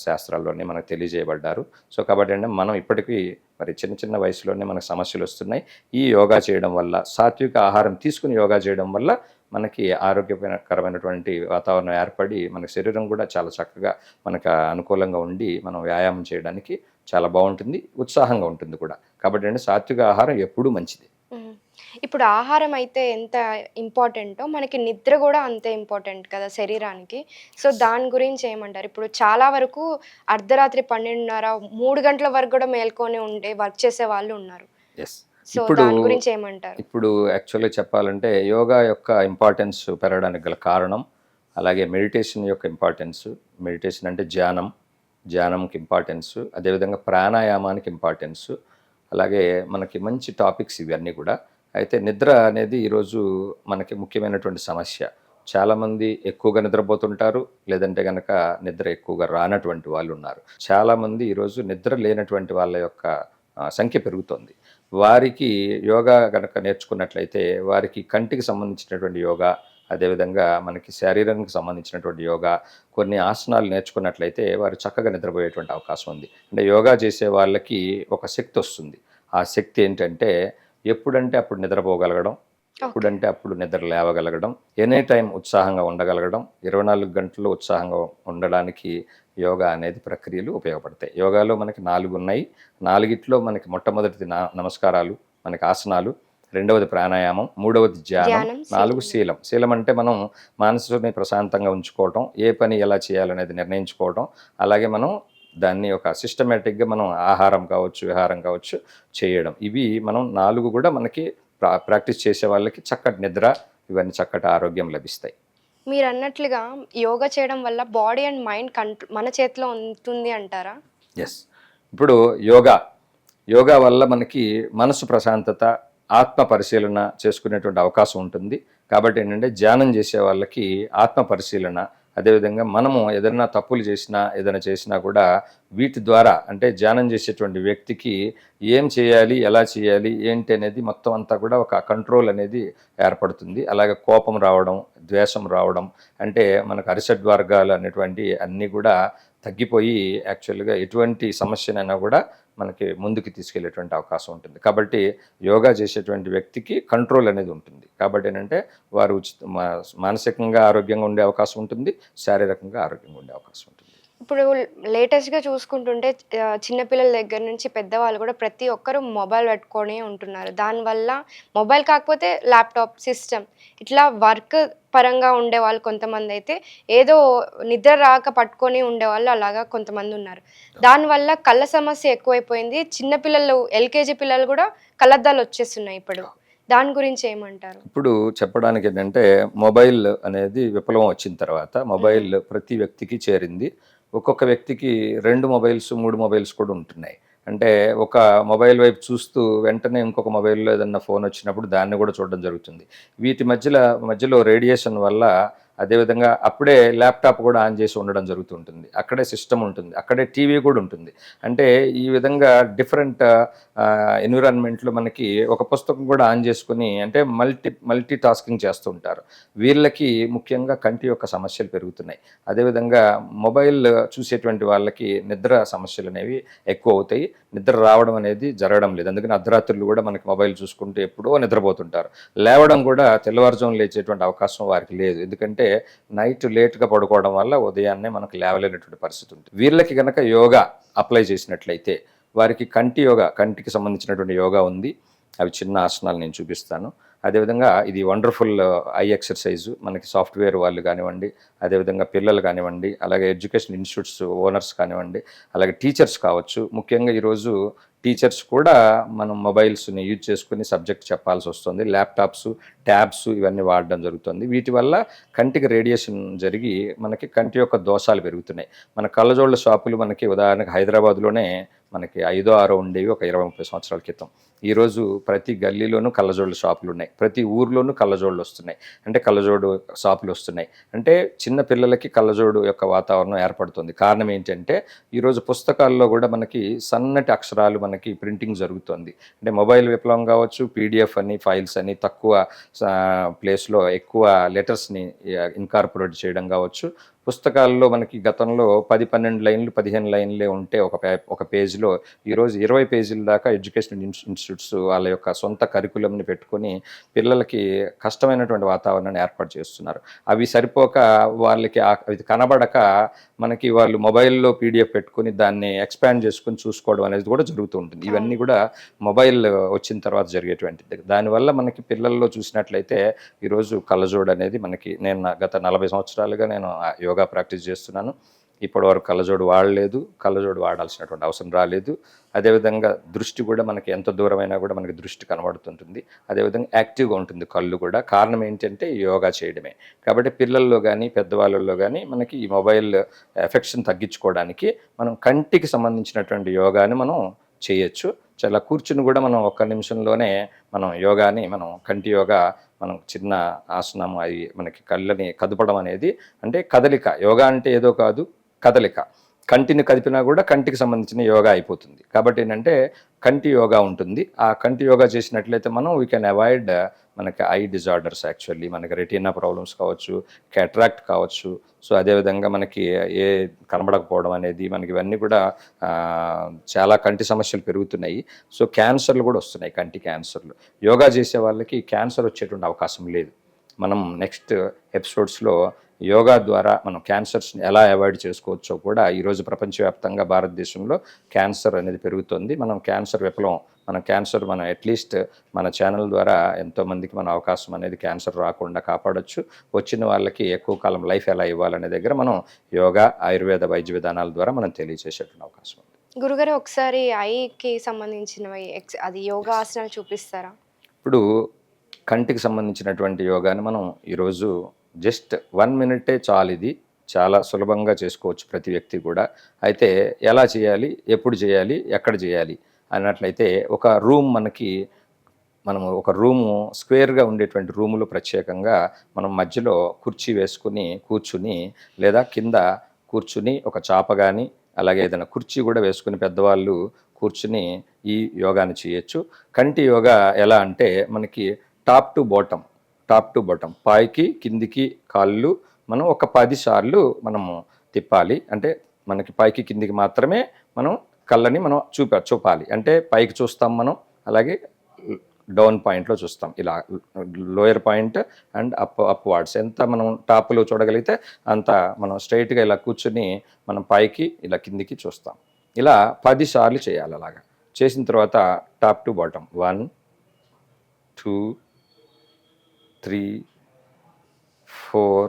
Speaker 3: శాస్త్రాల్లోనే మనకు తెలియజేయబడ్డారు. సో కాబట్టి అంటే మనం ఇప్పటికీ మరి చిన్న చిన్న వయసులోనే మనకు సమస్యలు వస్తున్నాయి. ఈ యోగా చేయడం వల్ల, సాత్విక ఆహారం తీసుకుని యోగా చేయడం వల్ల మనకి ఆరోగ్యకరమైనటువంటి వాతావరణం ఏర్పడి మన శరీరం కూడా చాలా చక్కగా మనకు అనుకూలంగా ఉండి మనం వ్యాయామం చేయడానికి చాలా బాగుంటుంది, ఉత్సాహంగా ఉంటుంది కూడా. కాబట్టి అంటే సాత్విక ఆహారం ఎప్పుడూ మంచిది.
Speaker 2: ఇప్పుడు ఆహారం అయితే ఎంత ఇంపార్టెంటో మనకి నిద్ర కూడా అంతే ఇంపార్టెంట్ కదా శరీరానికి. సో దాని గురించి ఏమంటారు? ఇప్పుడు చాలా వరకు అర్ధరాత్రి 12:30, 3 గంటల వరకు కూడా మేల్కొని ఉండే వర్క్ చేసే వాళ్ళు ఉన్నారు. సో దాని గురించి ఏమంటారు?
Speaker 3: ఇప్పుడు యాక్చువల్గా చెప్పాలంటే యోగా యొక్క ఇంపార్టెన్స్ పెరగడానికి గల కారణం, అలాగే మెడిటేషన్ యొక్క ఇంపార్టెన్స్. మెడిటేషన్ అంటే ధ్యానంకి ఇంపార్టెన్స్, అదేవిధంగా ప్రాణాయామానికి ఇంపార్టెన్స్. అలాగే మనకి మంచి టాపిక్స్ ఇవన్నీ కూడా. అయితే నిద్ర అనేది ఈరోజు మనకి ముఖ్యమైనటువంటి సమస్య. చాలామంది ఎక్కువగా నిద్రపోతుంటారు, లేదంటే కనుక నిద్ర ఎక్కువగా రానటువంటి వాళ్ళు ఉన్నారు. చాలామంది ఈరోజు నిద్ర లేనటువంటి వాళ్ళ యొక్క సంఖ్య పెరుగుతోంది. వారికి యోగా కనుక నేర్చుకున్నట్లయితే వారికి కంటికి సంబంధించినటువంటి యోగా, అదేవిధంగా మనకి శరీరానికి సంబంధించినటువంటి యోగా, కొన్ని ఆసనాలు నేర్చుకున్నట్లయితే వారు చక్కగా నిద్రపోయేటువంటి అవకాశం ఉంది. అంటే యోగా చేసే వాళ్ళకి ఒక శక్తి వస్తుంది. ఆ శక్తి ఏంటంటే ఎప్పుడంటే అప్పుడు నిద్రపోగలగడం, ఎప్పుడంటే అప్పుడు నిద్ర లేవగలగడం, ఎనీ టైం ఉత్సాహంగా ఉండగలగడం, 24 గంటలు ఉత్సాహంగా ఉండడానికి యోగా అనేది ప్రక్రియలు ఉపయోగపడతాయి. యోగాలో మనకి 4 ఉన్నాయి. 4ట్లో మనకి మొట్టమొదటిది నమస్కారాలు, మనకి ఆసనాలు, రెండవది ప్రాణాయామం, మూడవది ధ్యానం, 4 శీలం. శీలం అంటే మనం మనసుని ప్రశాంతంగా ఉంచుకోవటం, ఏ పని ఎలా చేయాలనేది నిర్ణయించుకోవటం, అలాగే మనం దాన్ని ఒక సిస్టమేటిక్గా మనం ఆహారం కావచ్చు, విహారం కావచ్చు చేయడం. ఇవి మనం 4 కూడా మనకి ప్రాక్టీస్ చేసే వాళ్ళకి చక్కటి నిద్ర, ఇవన్నీ చక్కటి ఆరోగ్యం లభిస్తాయి.
Speaker 2: మీరు అన్నట్లుగా యోగా చేయడం వల్ల బాడీ అండ్ మైండ్ మన చేతిలో ఉంటుంది అంటారా?
Speaker 3: ఎస్. ఇప్పుడు యోగా వల్ల మనకి మనసు ప్రశాంతత, ఆత్మ పరిశీలన చేసుకునేటువంటి అవకాశం ఉంటుంది. కాబట్టి ఏంటంటే ధ్యానం చేసే వాళ్ళకి ఆత్మ పరిశీలన, అదేవిధంగా మనము ఏదైనా తప్పులు ఏదైనా చేసినా కూడా వీటి ద్వారా, అంటే ధ్యానం చేసేటువంటి వ్యక్తికి ఏం చేయాలి, ఎలా చేయాలి, ఏంటి అనేది మొత్తం అంతా కూడా ఒక కంట్రోల్ అనేది ఏర్పడుతుంది. అలాగే కోపం రావడం, ద్వేషం రావడం, అంటే మనకు అరిషడ్ వర్గాలు అనేటువంటి అన్నీ కూడా తగ్గిపోయి యాక్చువల్గా ఎటువంటి సమస్యనైనా కూడా మనకి ముందుకు తీసుకెళ్లేటువంటి అవకాశం ఉంటుంది. కాబట్టి యోగా చేసేటువంటి వ్యక్తికి కంట్రోల్ అనేది ఉంటుంది. కాబట్టి ఏంటంటే వారు మానసికంగా ఆరోగ్యంగా ఉండే అవకాశం ఉంటుంది, శారీరకంగా ఆరోగ్యంగా ఉండే అవకాశం ఉంటుంది.
Speaker 2: ఇప్పుడు లేటెస్ట్గా చూసుకుంటుంటే చిన్నపిల్లల దగ్గర నుంచి పెద్దవాళ్ళు కూడా ప్రతి ఒక్కరు మొబైల్ పెట్టుకొని ఉంటున్నారు. దానివల్ల మొబైల్ కాకపోతే ల్యాప్టాప్, సిస్టమ్, ఇట్లా వర్క్ పరంగా ఉండేవాళ్ళు కొంతమంది అయితే, ఏదో నిద్ర రాక పట్టుకొని ఉండేవాళ్ళు అలాగా కొంతమంది ఉన్నారు. దానివల్ల కళ్ళ సమస్య ఎక్కువైపోయింది. చిన్నపిల్లలు, ఎల్కేజీ పిల్లలు కూడా కళ్ళద్దాలు వచ్చేస్తున్నాయి ఇప్పుడు. దాని గురించి ఏమంటారు?
Speaker 3: ఇప్పుడు చెప్పడానికి ఏంటంటే మొబైల్ అనేది విప్లవం వచ్చిన తర్వాత మొబైల్ ప్రతి వ్యక్తికి చేరింది. ఒక్కొక్క వ్యక్తికి 2 మొబైల్స్ 3 మొబైల్స్ కూడా ఉంటున్నాయి. అంటే ఒక మొబైల్ వైపు చూస్తూ వెంటనే ఇంకొక మొబైల్లో ఏదన్నా ఫోన్ వచ్చినప్పుడు దాన్ని కూడా చూడడం జరుగుతుంది. వీటి మధ్యలో రేడియేషన్ వల్ల, అదేవిధంగా అప్పుడే ల్యాప్టాప్ కూడా ఆన్ చేసి ఉండడం జరుగుతుంటుంది. అక్కడే సిస్టమ్ ఉంటుంది, అక్కడే టీవీ కూడా ఉంటుంది. అంటే ఈ విధంగా డిఫరెంట్ ఎన్విరాన్మెంట్లో మనకి ఒక పుస్తకం కూడా ఆన్ చేసుకుని, అంటే మల్టీ టాస్కింగ్ చేస్తూ ఉంటారు. వీళ్ళకి ముఖ్యంగా కంటి యొక్క సమస్యలు పెరుగుతున్నాయి. అదేవిధంగా మొబైల్ చూసేటువంటి వాళ్ళకి నిద్ర సమస్యలు అనేవి ఎక్కువ అవుతాయి. నిద్ర రావడం అనేది జరగడం లేదు. అందుకని అర్ధరాత్రులు కూడా మనకి మొబైల్ చూసుకుంటూ ఎప్పుడో నిద్రపోతుంటారు. లేవడం కూడా తెల్లవారుజామున లేచేటువంటి అవకాశం వారికి లేదు. ఎందుకంటే నైట్ లేట్గా పడుకోవడం వల్ల ఉదయాన్నే మనకు లేవలేనటువంటి పరిస్థితి ఉంటుంది. వీళ్ళకి కనుక యోగా అప్లై చేసినట్లయితే వారికి కంటికి సంబంధించినటువంటి యోగా ఉంది. అవి చిన్న ఆసనాలు నేను చూపిస్తాను. అదేవిధంగా ఇది వండర్ఫుల్ ఐ ఎక్సర్సైజ్. మనకి సాఫ్ట్వేర్ వాళ్ళు కానివ్వండి, అదేవిధంగా పిల్లలు కానివ్వండి, అలాగే ఎడ్యుకేషన్ ఇన్స్టిట్యూట్స్ ఓనర్స్ కానివ్వండి, అలాగే టీచర్స్ కావచ్చు. ముఖ్యంగా ఈరోజు టీచర్స్ కూడా మనం మొబైల్స్ని యూజ్ చేసుకుని సబ్జెక్ట్ చెప్పాల్సి వస్తుంది. ల్యాప్టాప్స్, ట్యాబ్స్ ఇవన్నీ వాడడం జరుగుతుంది. వీటి వల్ల కంటికి రేడియేషన్ జరిగి మనకి కంటి యొక్క దోషాలు పెరుగుతున్నాయి. మన కళ్ళజోళ్ళ షాపులు మనకి ఉదాహరణకు హైదరాబాద్లోనే మనకి 5, 6 ఉండేవి ఒక 20-30 సంవత్సరాల క్రితం. ఈరోజు ప్రతి గల్లీలోనూ కళ్ళజోళ్ళ షాపులు ఉన్నాయి, ప్రతి ఊర్లోనూ కళ్ళజోళ్ళు వస్తున్నాయి, అంటే కళ్ళజోడు షాపులు వస్తున్నాయి. అంటే చిన్న పిల్లలకి కళ్ళజోడు యొక్క వాతావరణం ఏర్పడుతుంది. కారణం ఏంటంటే ఈరోజు పుస్తకాల్లో కూడా మనకి సన్నటి అక్షరాలు మనకి ప్రింటింగ్ జరుగుతుంది. అంటే మొబైల్ విప్లవం కావచ్చు, పీడిఎఫ్ అని, ఫైల్స్ అని తక్కువ ప్లేస్లో ఎక్కువ లెటర్స్ని ఇన్కార్పొరేట్ చేయడం కావచ్చు. పుస్తకాల్లో మనకి గతంలో 10-12 లైన్లు, 15 లైన్లే ఉంటే ఒక పేజీలో ఈరోజు 20 పేజీల దాకా ఎడ్యుకేషన్ ఇన్స్టిట్యూట్స్ వాళ్ళ యొక్క సొంత కరికులంని పెట్టుకొని పిల్లలకి కష్టమైనటువంటి వాతావరణాన్ని ఏర్పాటు చేస్తున్నారు. అవి సరిపోక వాళ్ళకి అవి కనబడక మనకి వాళ్ళు మొబైల్లో పీడిఎఫ్ పెట్టుకొని దాన్ని ఎక్స్పాండ్ చేసుకొని చూసుకోవడం అనేది కూడా జరుగుతూ ఉంటుంది. ఇవన్నీ కూడా మొబైల్ వచ్చిన తర్వాత జరిగేటువంటిది. దానివల్ల మనకి పిల్లల్లో చూసినట్లయితే ఈరోజు కళ్ళజోడు అనేది మనకి, నేను గత 40 సంవత్సరాలుగా నేను యోగా ప్రాక్టీస్ చేస్తున్నాను. ఇప్పటివరకు కళ్ళజోడు వాడలేదు, కళ్ళజోడు వాడాల్సినటువంటి అవసరం రాలేదు. అదేవిధంగా దృష్టి కూడా మనకి ఎంత దూరమైనా కూడా మనకి దృష్టి కనబడుతుంటుంది. అదేవిధంగా యాక్టివ్గా ఉంటుంది కళ్ళు కూడా. కారణం ఏంటంటే యోగా చేయడమే. కాబట్టి పిల్లల్లో కానీ పెద్దవాళ్ళల్లో కానీ మనకి ఈ మొబైల్ ఎఫెక్షన్ తగ్గించుకోవడానికి మనం కంటికి సంబంధించినటువంటి యోగాని మనం చేయొచ్చు. చాలా కూర్చుని కూడా మనం ఒక్క నిమిషంలోనే మనం యోగాని, మనం కంటి యోగా, మనం చిన్న ఆసనం, అవి మనకి కళ్ళని కదపడం అనేది, అంటే కదలిక. యోగా అంటే ఏదో కాదు, కదలిక. కంటిని కదిపినా కూడా కంటికి సంబంధించిన యోగా అయిపోతుంది. కాబట్టి ఏంటంటే కంటి యోగా ఉంటుంది. ఆ కంటి యోగా చేసినట్లయితే మనం వీ కెన్ అవాయిడ్ మనకి ఐ డిజార్డర్స్. యాక్చువల్లీ మనకి రెటీనా ప్రాబ్లమ్స్ కావచ్చు, క్యాట్రాక్ట్ కావచ్చు. సో అదేవిధంగా మనకి ఏ కనబడకపోవడం అనేది, మనకి ఇవన్నీ కూడా చాలా కంటి సమస్యలు పెరుగుతున్నాయి. సో క్యాన్సర్లు కూడా వస్తున్నాయి, కంటి క్యాన్సర్లు. యోగా చేసే వాళ్ళకి క్యాన్సర్ వచ్చేటువంటి అవకాశం లేదు. మనం నెక్స్ట్ ఎపిసోడ్స్లో యోగా ద్వారా మనం క్యాన్సర్స్ని ఎలా అవాయిడ్ చేసుకోవచ్చో కూడా, ఈరోజు ప్రపంచవ్యాప్తంగా భారతదేశంలో క్యాన్సర్ అనేది పెరుగుతుంది. మనం క్యాన్సర్ విప్లవం, మనం అట్లీస్ట్ మన ఛానల్ ద్వారా ఎంతోమందికి మన అవకాశం అనేది క్యాన్సర్ రాకుండా కాపాడొచ్చు. వచ్చిన వాళ్ళకి ఎక్కువ కాలం లైఫ్ ఎలా ఇవ్వాలనే దగ్గర మనం యోగా, ఆయుర్వేద వైద్య విధానాల ద్వారా మనం తెలియజేసేటువంటి అవకాశం ఉంది.
Speaker 2: గురుగారు, ఒకసారి ఐకి సంబంధించినవి అది యోగా ఆసనాలు చూపిస్తారా?
Speaker 3: ఇప్పుడు కంటికి సంబంధించినటువంటి యోగాని మనం ఈరోజు జస్ట్ 1 మినిటే చాలు. ఇది చాలా సులభంగా చేసుకోవచ్చు ప్రతి వ్యక్తి కూడా. అయితే ఎలా చేయాలి, ఎప్పుడు చేయాలి, ఎక్కడ చేయాలి అన్నట్లయితే, ఒక రూమ్ మనము ఒక రూము స్క్వేర్గా ఉండేటువంటి రూములో ప్రత్యేకంగా మనం మధ్యలో కుర్చీ వేసుకుని కూర్చుని, లేదా కింద కూర్చుని ఒక చాప కానీ, అలాగే ఏదైనా కుర్చీ కూడా వేసుకుని పెద్దవాళ్ళు కూర్చుని ఈ యోగాని చేయొచ్చు. కంటి యోగా ఎలా అంటే మనకి టాప్ టు బాటం, పైకి కిందికి కాళ్ళు మనం ఒక 10 సార్లు మనము తిప్పాలి. అంటే మనకి పైకి కిందికి మాత్రమే మనం కళ్ళని మనం చూపాలి. అంటే పైకి చూస్తాం మనం, అలాగే డౌన్ పాయింట్లో చూస్తాం. ఇలా లోయర్ పాయింట్ అండ్ అప్వార్డ్స్ ఎంత మనం టాప్లో చూడగలిగితే అంత మనం స్ట్రైట్గా ఇలా కూర్చుని మనం పైకి ఇలా కిందికి చూస్తాం. ఇలా 10 సార్లు చేయాలి. అలాగా చేసిన తర్వాత టాప్ టు బాటం 1, 2, 3, 4,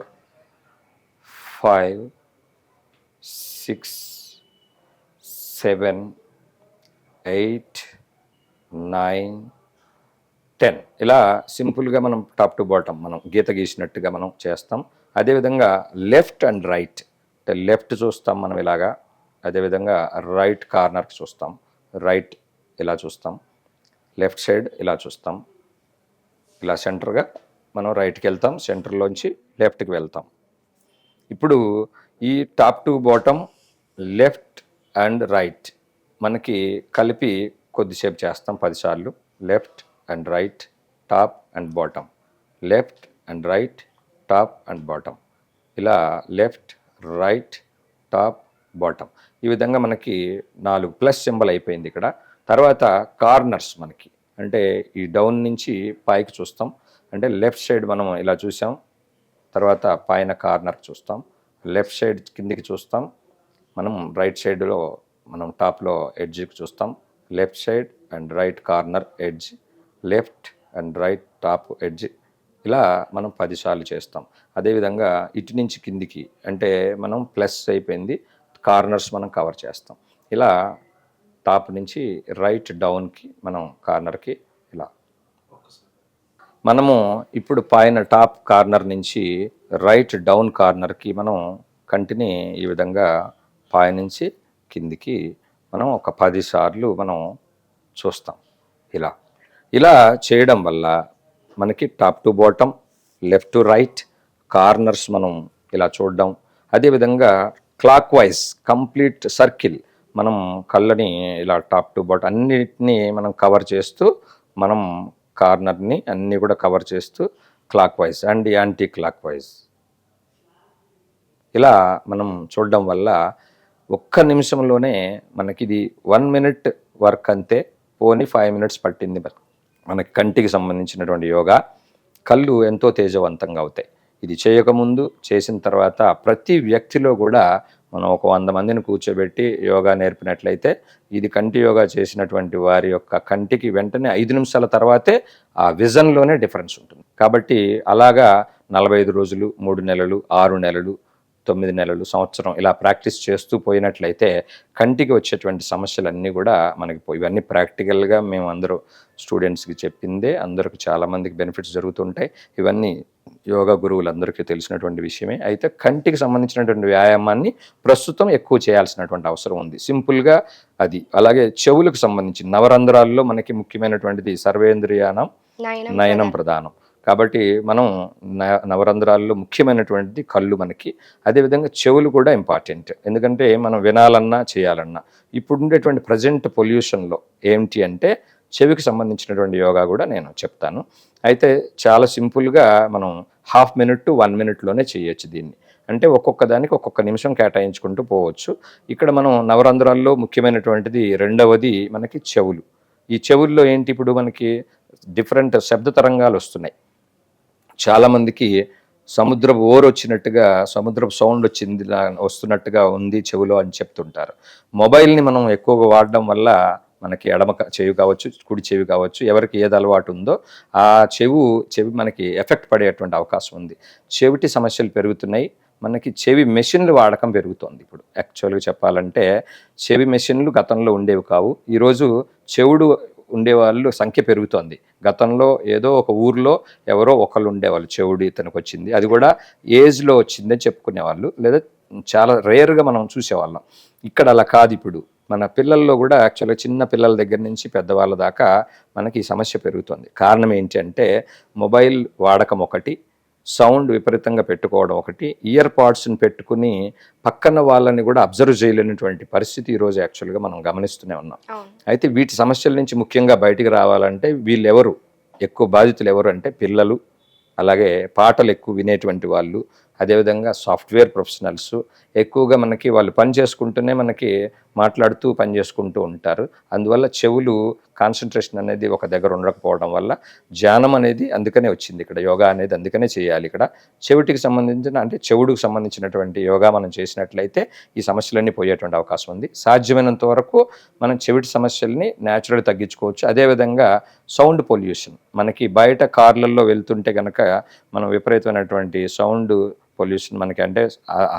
Speaker 3: 5, 6, 7, 8, 9, 10 ఇలా సింపుల్గా మనం టాప్ టు బాటం మనం గీత గీసినట్టుగా మనం చేస్తాం. అదేవిధంగా లెఫ్ట్ అండ్ రైట్, అంటే లెఫ్ట్ చూస్తాం మనం ఇలాగా, అదేవిధంగా రైట్ కార్నర్కి చూస్తాం, రైట్ ఇలా చూస్తాం, లెఫ్ట్ సైడ్ ఇలా చూస్తాం, ఇలా సెంటర్గా మనం రైట్కి వెళ్తాం, సెంటర్లోంచి లెఫ్ట్కి వెళ్తాం. ఇప్పుడు ఈ top to bottom, left and right మనకి కలిపి కొద్దిసేపు చేస్తాం 10 సార్లు. Left and right, top and bottom, left and right, top and bottom, ఇలా లెఫ్ట్, రైట్, టాప్, బాటమ్. ఈ విధంగా మనకి 4 ప్లస్ సింబల్ అయిపోయింది ఇక్కడ. తర్వాత కార్నర్స్ మనకి, అంటే ఈ డౌన్ నుంచి పైకి చూస్తాం, అంటే లెఫ్ట్ సైడ్ మనం ఇలా చూసాం, తర్వాత పైన కార్నర్కి చూస్తాం, లెఫ్ట్ సైడ్ కిందికి చూస్తాం, మనం రైట్ సైడ్లో మనం టాప్లో ఎడ్జ్కి చూస్తాం, left side and right corner edge, left and right top edge ఇలా మనం 10 సార్లు చేస్తాం. అదేవిధంగా ఇటు నుంచి కిందికి అంటే మనం ప్లస్ అయిపోయింది, కార్నర్స్ మనం కవర్ చేస్తాం. ఇలా టాప్ నుంచి రైట్ డౌన్కి మనం కార్నర్కి ఇలా మనము ఇప్పుడు పైన టాప్ కార్నర్ నుంచి రైట్ డౌన్ కార్నర్కి మనం కంటిని ఈ విధంగా పైనుంచి కిందికి మనం ఒక 10 సార్లు మనం చూస్తాం. ఇలా ఇలా చేయడం వల్ల మనకి top to bottom, left to right, corners మనం ఇలా చూడడం, అదేవిధంగా క్లాక్ వైజ్ కంప్లీట్ సర్కిల్ మనం కళ్ళని ఇలా టాప్ టు బాటమ్ అన్నిటినీ మనం కవర్ చేస్తూ మనం కార్నర్ని అన్నీ కూడా కవర్ చేస్తూ clock wise and anti clock wise ఇలా మనం చూడడం వల్ల ఒక్క నిమిషంలోనే మనకి ఇది 1 minute వర్క్ అంతే, పోనీ 5 minutes పట్టింది మనకి కంటికి సంబంధించినటువంటి యోగా. కళ్ళు ఎంతో తేజవంతంగా అవుతాయి. ఇది చేయకముందు చేసిన తర్వాత ప్రతి వ్యక్తిలో కూడా మనం ఒక 100 మందిని కూర్చోబెట్టి యోగా నేర్పినట్లయితే ఇది కంటి యోగా చేసినటువంటి వారి యొక్క కంటికి వెంటనే 5 నిమిషాల తర్వాతే ఆ విజన్లోనే డిఫరెన్స్ ఉంటుంది. కాబట్టి అలాగా 45 రోజులు, 3 నెలలు, 6 నెలలు, 9 నెలలు, సంవత్సరం ఇలా ప్రాక్టీస్ చేస్తూ పోయినట్లయితే కంటికి వచ్చేటువంటి సమస్యలన్నీ కూడా మనకి ఇవన్నీ ప్రాక్టికల్గా మేము అందరూ స్టూడెంట్స్కి చెప్పిందే, అందరికి చాలామందికి బెనిఫిట్స్ జరుగుతుంటాయి. ఇవన్నీ యోగా గురువులందరికీ తెలిసినటువంటి విషయమే. అయితే కంటికి సంబంధించినటువంటి వ్యాయామాన్ని ప్రస్తుతం ఎక్కువ చేయాల్సినటువంటి అవసరం ఉంది. సింపుల్గా అది. అలాగే చెవులకు సంబంధించి నవరంధ్రాల్లో మనకి ముఖ్యమైనటువంటిది సర్వేంద్రియానం నయనం ప్రధానం. కాబట్టి మనం నవరంధ్రాల్లో ముఖ్యమైనటువంటిది కళ్ళు మనకి. అదేవిధంగా చెవులు కూడా ఇంపార్టెంట్. ఎందుకంటే మనం వినాలన్నా చేయాలన్నా ఇప్పుడు ఉండేటువంటి ప్రజెంట్ పొల్యూషన్లో ఏంటి అంటే చెవికి సంబంధించినటువంటి యోగా కూడా నేను చెప్తాను. అయితే చాలా సింపుల్గా మనం 1/2 minute to 1 minuteలోనే చేయొచ్చు దీన్ని. అంటే ఒక్కొక్క దానికి ఒక్కొక్క నిమిషం కేటాయించుకుంటూ పోవచ్చు. ఇక్కడ మనం నవరంధ్రాల్లో ముఖ్యమైనటువంటిది రెండవది మనకి చెవులు. ఈ చెవుల్లో ఏంటి ఇప్పుడు మనకి డిఫరెంట్ శబ్ద తరంగాలు వస్తున్నాయి. చాలామందికి సముద్రపు ఓరు వచ్చినట్టుగా, సముద్రపు సౌండ్ వస్తున్నట్టుగా ఉంది చెవిలో అని చెప్తుంటారు. మొబైల్ని మనం ఎక్కువగా వాడడం వల్ల మనకి ఎడమ చెవి కావచ్చు, కుడి చెవి కావచ్చు, ఎవరికి ఏది అలవాటు ఉందో ఆ చెవి మనకి ఎఫెక్ట్ పడేటువంటి అవకాశం ఉంది. చెవిటి సమస్యలు పెరుగుతున్నాయి. మనకి చెవి మెషిన్లు వాడకం పెరుగుతోంది. ఇప్పుడు యాక్చువల్గా చెప్పాలంటే చెవి మెషిన్లు గతంలో ఉండేవి కావు. ఈరోజు చెవుడు ఉండేవాళ్ళు సంఖ్య పెరుగుతోంది. గతంలో ఏదో ఒక ఊర్లో ఎవరో ఒకళ్ళు ఉండేవాళ్ళు, చెవుడు ఇతనికి వచ్చింది, అది కూడా ఏజ్లో వచ్చిందని చెప్పుకునేవాళ్ళు, లేదా చాలా రేర్గా మనం చూసేవాళ్ళం. ఇక్కడ అలా కాదు. ఇప్పుడు మన పిల్లల్లో కూడా యాక్చువల్గా చిన్న పిల్లల దగ్గర నుంచి పెద్దవాళ్ళ దాకా మనకి ఈ సమస్య పెరుగుతుంది. కారణం ఏంటి అంటే మొబైల్ వాడకం ఒకటి, సౌండ్ విపరీతంగా పెట్టుకోవడం ఒకటి, ఇయర్ పాడ్స్ని పెట్టుకుని పక్కన వాళ్ళని కూడా అబ్జర్వ్ చేయలేనటువంటి పరిస్థితి ఈరోజు యాక్చువల్గా మనం గమనిస్తూనే ఉన్నాం. అయితే వీటి సమస్యల నుంచి ముఖ్యంగా బయటికి రావాలంటే వీళ్ళెవరు ఎక్కువ బాధితులు ఎవరు అంటే పిల్లలు, అలాగే పాటలు ఎక్కువ వినేటువంటి వాళ్ళు, అదేవిధంగా సాఫ్ట్వేర్ ప్రొఫెషనల్స్ ఎక్కువగా మనకి వాళ్ళు పని చేసుకుంటూనే మనకి మాట్లాడుతూ పని చేసుకుంటూ ఉంటారు. అందువల్ల చెవులు కాన్సన్ట్రేషన్ అనేది ఒక దగ్గర ఉండకపోవడం వల్ల ధ్యానం అనేది అందుకనే వచ్చింది. ఇక్కడ యోగా అనేది అందుకనే చేయాలి. ఇక్కడ చెవిటికి సంబంధించిన అంటే చెవుడుకు సంబంధించినటువంటి యోగా మనం చేసినట్లయితే ఈ సమస్యలన్నీ పోయేటువంటి అవకాశం ఉంది. సాధ్యమైనంత వరకు మనం చెవిటి సమస్యల్ని న్యాచురల్గా తగ్గించుకోవచ్చు. అదేవిధంగా సౌండ్ పొల్యూషన్ మనకి బయట కార్లలో వెళ్తుంటే కనుక మనం విపరీతమైనటువంటి సౌండ్ పొల్యూషన్ మనకి అంటే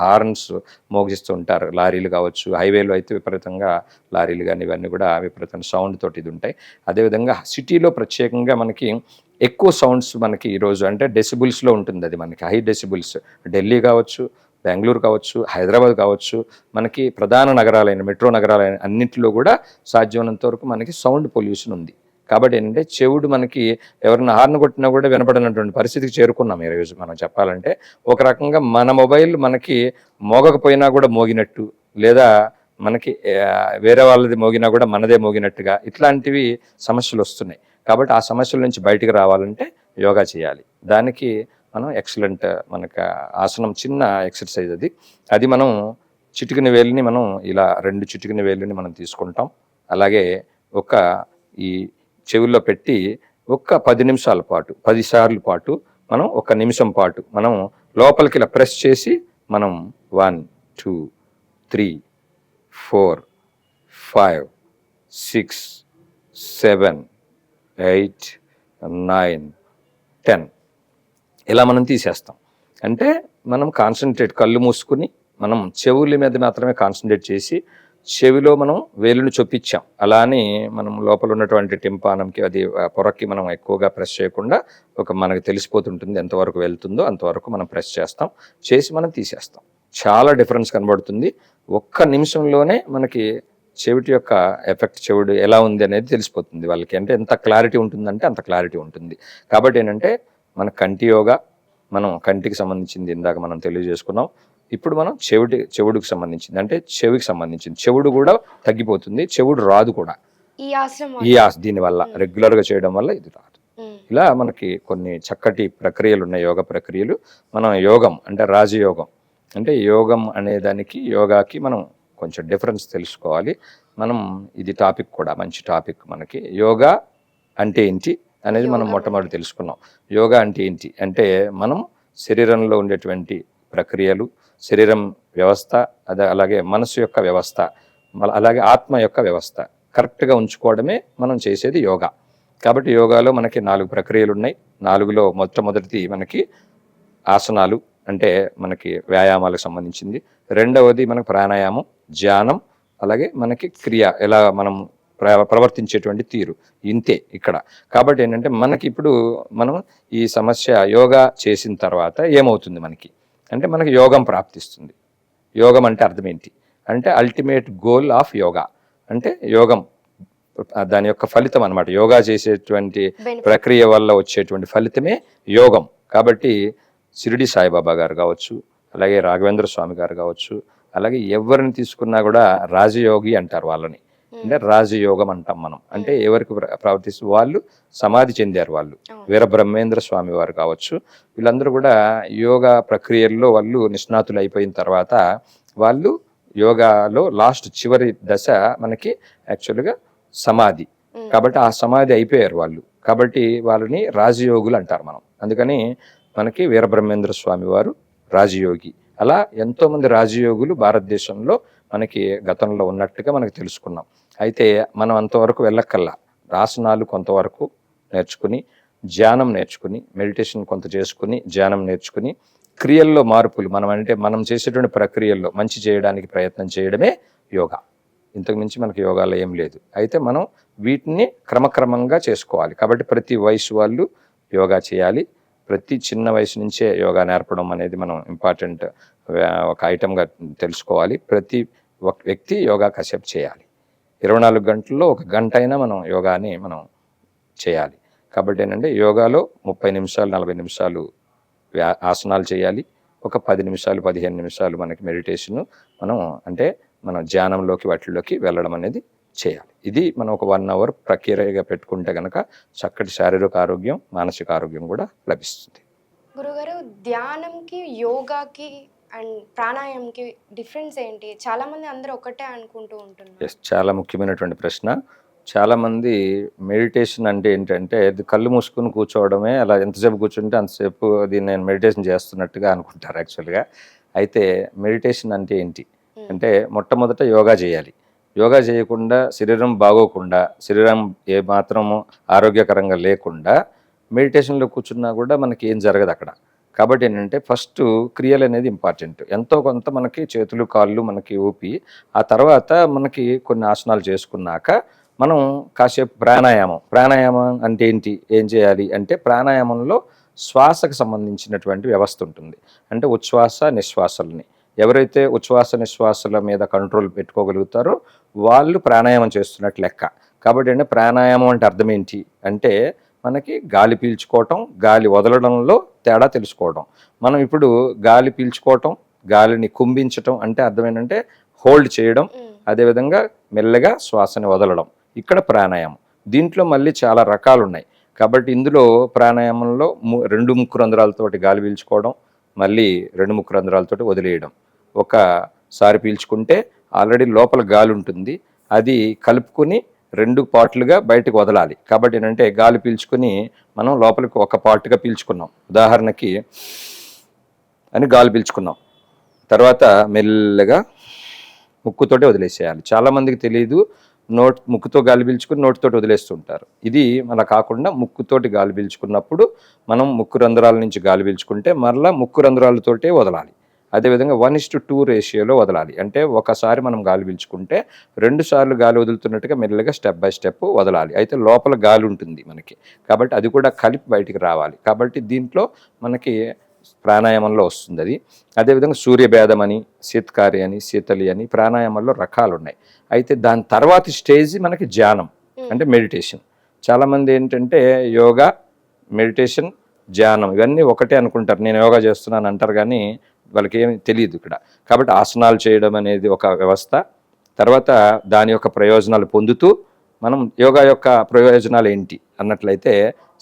Speaker 3: హార్న్స్ మోగిస్తూ ఉంటారు. లారీలు కావచ్చు, హైవేలో అయితే విపరీతంగా లారీలు కానీ ఇవన్నీ కూడా విపరీతమైన సౌండ్ తోటి ఇది ఉంటాయి. అదేవిధంగా సిటీలో ప్రత్యేకంగా మనకి ఎక్కువ సౌండ్స్ మనకి ఈరోజు అంటే డెసిబుల్స్లో ఉంటుంది. అది మనకి హై డెసిబుల్స్. ఢిల్లీ కావచ్చు, బెంగళూరు కావచ్చు, హైదరాబాద్ కావచ్చు, మనకి ప్రధాన నగరాలైన మెట్రో నగరాలైన అన్నింటిలో కూడా సాధ్యమైనంత వరకు మనకి సౌండ్ పొల్యూషన్ ఉంది. కాబట్టి ఏంటంటే చెవుడు మనకి ఎవరైనా హార్న్ కొట్టినా కూడా వినపడినటువంటి పరిస్థితికి చేరుకున్నాం ఈరోజు మనం చెప్పాలంటే. ఒక రకంగా మన మొబైల్ మనకి మోగకపోయినా కూడా మోగినట్టు, లేదా మనకి వేరే వాళ్ళది మోగినా కూడా మనదే మోగినట్టుగా ఇట్లాంటివి సమస్యలు వస్తున్నాయి. కాబట్టి ఆ సమస్యల నుంచి బయటికి రావాలంటే యోగా చేయాలి. దానికి మనం ఎక్సలెంట్ మనకు ఆసనం చిన్న ఎక్సర్సైజ్ అది మనం చిటికిన వేలుని మనం ఇలా 2 చిటికిన వేలుని మనం తీసుకుంటాం. అలాగే ఈ చెవుల్లో పెట్టి ఒక 10 నిమిషాల పాటు 10 సార్లు పాటు మనం 1 నిమిషం పాటు మనం లోపలికి ఇలా ప్రెస్ చేసి మనం 1 2 3 4 5 6 7 8 9, 10 ఇలా మనం తీసేస్తాం. అంటే మనం కాన్సన్ట్రేట్ కళ్ళు మూసుకుని మనం చెవుల మీద మాత్రమే కాన్సన్ట్రేట్ చేసి చెవిలో మనం వేలును చొప్పించాం. అలా అని మనం లోపల ఉన్నటువంటి టింపానంకి అది పొరకి మనం ఎక్కువగా ప్రెస్ చేయకుండా మనకు తెలిసిపోతుంటుంది ఎంతవరకు వెళ్తుందో అంతవరకు మనం ప్రెస్ చేస్తాం, చేసి మనం తీసేస్తాం. చాలా డిఫరెన్స్ కనబడుతుంది. ఒక్క నిమిషంలోనే మనకి చెవిటి యొక్క ఎఫెక్ట్, చెవుడు ఎలా ఉంది అనేది తెలిసిపోతుంది వాళ్ళకి. అంటే ఎంత క్లారిటీ ఉంటుందంటే అంత క్లారిటీ ఉంటుంది. కాబట్టి ఏంటంటే మన కంటి యోగా, మనం కంటికి సంబంధించింది ఇందాక మనం తెలియజేసుకున్నాం. ఇప్పుడు మనం చెవుడికి సంబంధించింది, అంటే చెవికి సంబంధించింది. చెవుడు కూడా తగ్గిపోతుంది, చెవుడు రాదు కూడా దీనివల్ల రెగ్యులర్గా చేయడం వల్ల ఇది రాదు. ఇలా మనకి కొన్ని చక్కటి ప్రక్రియలు ఉన్నాయి, యోగ ప్రక్రియలు. మనం యోగం అంటే రాజయోగం, అంటే యోగం అనే దానికి యోగాకి మనం కొంచెం డిఫరెన్స్ తెలుసుకోవాలి. మనం ఇది టాపిక్ కూడా మంచి టాపిక్. మనకి యోగా అంటే ఏంటి అనేది మనం మొట్టమొదటి తెలుసుకున్నాం. యోగా అంటే ఏంటి అంటే మనం శరీరంలో ఉండేటువంటి ప్రక్రియలు, శరీరం వ్యవస్థ, అలాగే మనసు యొక్క వ్యవస్థ, అలాగే ఆత్మ యొక్క వ్యవస్థ కరెక్ట్గా ఉంచుకోవడమే మనం చేసేది యోగా. కాబట్టి యోగాలో మనకి 4 ప్రక్రియలు ఉన్నాయి. 4లో మొట్టమొదటిది మనకి ఆసనాలు, అంటే మనకి వ్యాయామాలకు సంబంధించింది. రెండవది మనకు ప్రాణాయామం, ధ్యానం, అలాగే మనకి క్రియ, ఎలా మనం ప్రవర్తించేటువంటి తీరు, ఇంతే ఇక్కడ. కాబట్టి ఏంటంటే మనకి ఇప్పుడు మనం ఈ సమస్య యోగా చేసిన తర్వాత ఏమవుతుంది మనకి అంటే మనకి యోగం ప్రాప్తిస్తుంది. యోగం అంటే అర్థం ఏంటి అంటే అల్టిమేట్ గోల్ ఆఫ్ యోగా, అంటే యోగం దాని యొక్క ఫలితం అనమాట. యోగా చేసేటువంటి ప్రక్రియ వల్ల వచ్చేటువంటి ఫలితమే యోగం. కాబట్టి షిరిడి సాయిబాబా గారు కావచ్చు, అలాగే రాఘవేంద్ర స్వామి గారు కావచ్చు, అలాగే ఎవరిని తీసుకున్నా కూడా రాజయోగి అంటారు వాళ్ళని. అంటే రాజయోగం అంటాం మనం. అంటే ఎవరికి ప్రవర్తిస్తూ వాళ్ళు సమాధి చెందారు వాళ్ళు. వీరబ్రహ్మేంద్ర స్వామి వారు కావచ్చు, వీళ్ళందరూ కూడా యోగా ప్రక్రియల్లో వాళ్ళు నిష్ణాతులు అయిపోయిన తర్వాత వాళ్ళు యోగాలో లాస్ట్ చివరి దశ మనకి యాక్చువల్గా సమాధి. కాబట్టి ఆ సమాధి అయిపోయారు వాళ్ళు. కాబట్టి వాళ్ళని రాజయోగులు అంటారు మనం. అందుకని మనకి వీరబ్రహ్మేంద్ర స్వామి వారు రాజయోగి. అలా ఎంతోమంది రాజయోగులు భారతదేశంలో మనకి గతంలో ఉన్నట్టుగా మనకు తెలుసుకున్నాం. అయితే మనం అంతవరకు వెళ్ళక్కల్లా ఆసనాలు కొంతవరకు నేర్చుకుని, ధ్యానం నేర్చుకుని, మెడిటేషన్ కొంత చేసుకుని, ధ్యానం నేర్చుకుని, క్రియల్లో మార్పులు మనం చేసేటువంటి ప్రక్రియల్లో మంచి చేయడానికి ప్రయత్నం చేయడమే యోగా. ఇంతకు మించి మనకి యోగాలో ఏం లేదు. అయితే మనం వీటిని క్రమక్రమంగా చేసుకోవాలి. కాబట్టి ప్రతి వయసు వాళ్ళు యోగా చేయాలి. ప్రతి చిన్న వయసు నుంచే యోగా నేర్పడం అనేది మనం ఇంపార్టెంట్ ఒక ఐటమ్గా తెలుసుకోవాలి. ప్రతి వ్యక్తి యోగా కాసేపు చేయాలి. 24 గంటల్లో 1 గంట అయినా మనం యోగాని మనం చేయాలి. కాబట్టి ఏంటంటే యోగాలో 30 నిమిషాలు 40 నిమిషాలు ఆసనాలు చేయాలి. ఒక 10 నిమిషాలు 15 నిమిషాలు మనకి మెడిటేషన్, మనం ధ్యానంలోకి వాటిల్లోకి వెళ్ళడం అనేది చేయాలి. ఇది మనం ఒక 1 అవర్ ప్రక్రియగా పెట్టుకుంటే కనుక చక్కటి శారీరక ఆరోగ్యం, మానసిక ఆరోగ్యం కూడా లభిస్తుంది.
Speaker 2: గురుగారు, ధ్యానంకి యోగాకి అండ్ ప్రాణాయామంకి డిఫరెన్స్ ఏంటి? చాలామంది అందరూ ఒకటే అనుకుంటూ ఉంటున్నారు.
Speaker 3: చాలా ముఖ్యమైనటువంటి ప్రశ్న. చాలామంది మెడిటేషన్ అంటే ఏంటంటే కళ్ళు మూసుకుని కూర్చోవడమే, అలా ఎంతసేపు కూర్చుంటే అంతసేపు అది నేను మెడిటేషన్ చేస్తున్నట్టుగా అనుకుంటారు యాక్చువల్గా. అయితే మెడిటేషన్ అంటే ఏంటి అంటే మొట్టమొదట యోగా చేయాలి. యోగా చేయకుండా, శరీరం బాగోకుండా, శరీరం ఏమాత్రము ఆరోగ్యకరంగా లేకుండా మెడిటేషన్లో కూర్చున్నా కూడా మనకి ఏం జరగదు అక్కడ. కాబట్టి ఏంటంటే ఫస్ట్ క్రియలు అనేది ఇంపార్టెంట్. ఎంతో కొంత మనకి చేతులు కాళ్ళు మనకి ఊపి, ఆ తర్వాత మనకి కొన్ని ఆసనాలు చేసుకున్నాక మనం కాసేపు ప్రాణాయామం అంటే ఏంటి, ఏం చేయాలి అంటే ప్రాణాయామంలో శ్వాసకు సంబంధించినటువంటి వ్యవస్థ ఉంటుంది. అంటే ఉచ్ఛ్వాస నిశ్వాసాలని ఎవరైతే ఉచ్ఛ్వాస నిశ్వాసాల మీద కంట్రోల్ పెట్టుకోగలుగుతారో వాళ్ళు ప్రాణాయామం చేస్తున్నట్టు లెక్క. కాబట్టి అంటే ప్రాణాయామం అంటే అర్థం ఏంటి అంటే మనకి గాలి పీల్చుకోవటం, గాలి వదలడంలో తేడా తెలుసుకోవడం. మనం ఇప్పుడు గాలి పీల్చుకోవటం, గాలిని కుంభించటం అంటే అర్థం ఏంటంటే హోల్డ్ చేయడం, అదేవిధంగా మెల్లగా శ్వాసని వదలడం. ఇక్కడ ప్రాణాయామం. దీంట్లో మళ్ళీ చాలా రకాలు ఉన్నాయి. కాబట్టి ఇందులో ప్రాణాయామంలో 2 ముక్కు రంధ్రాలతోటి గాలి పీల్చుకోవడం, మళ్ళీ 2 ముక్కు రంధ్రాలతోటి వదిలేయడం. ఒకసారి పీల్చుకుంటే ఆల్రెడీ లోపల గాలి ఉంటుంది, అది కలుపుకొని 2 పార్ట్లుగా బయటకు వదలాలి. కాబట్టి ఏంటంటే గాలి పీల్చుకొని మనం లోపలికి ఒక పార్ట్గా పీల్చుకున్నాం, ఉదాహరణకి అని గాలి పీల్చుకున్నాం, తర్వాత మెల్లగా ముక్కుతోటే వదిలేసేయాలి. చాలామందికి తెలియదు, ముక్కుతో గాలి పీల్చుకుని నోటితోటి వదిలేస్తుంటారు. ఇది అలా కాకుండా ముక్కుతోటి గాలి పీల్చుకున్నప్పుడు మనం ముక్కు రంధ్రాల నుంచి గాలి పీల్చుకుంటే మరలా ముక్కు రంధ్రాలతోటే వదలాలి. అదేవిధంగా 1:2 రేషియోలో వదలాలి. అంటే ఒకసారి మనం గాలి పీల్చుకుంటే 2 సార్లు గాలి వదులుతున్నట్టుగా మెల్లగా స్టెప్ బై స్టెప్ వదలాలి. అయితే లోపల గాలి ఉంటుంది మనకి, కాబట్టి అది కూడా కలిపి బయటికి రావాలి. కాబట్టి దీంట్లో మనకి ప్రాణాయామంలో వస్తుంది అది. అదేవిధంగా సూర్యభేదం అని, శీతకారి అని, శీతలి అని ప్రాణాయామంలో రకాలు ఉన్నాయి. అయితే దాని తర్వాతి స్టేజ్ మనకి ధ్యానం అంటే మెడిటేషన్. చాలామంది ఏంటంటే యోగా, మెడిటేషన్, ధ్యానం ఇవన్నీ ఒకటే అనుకుంటారు. నేను యోగా చేస్తున్నాను అంటారు కానీ వాళ్ళకి ఏమి తెలియదు ఇక్కడ. కాబట్టి ఆసనాలు చేయడం అనేది ఒక వ్యవస్థ. తర్వాత దాని యొక్క ప్రయోజనాలు పొందుతూ మనం యోగా యొక్క ప్రయోజనాలు ఏంటి అన్నట్లయితే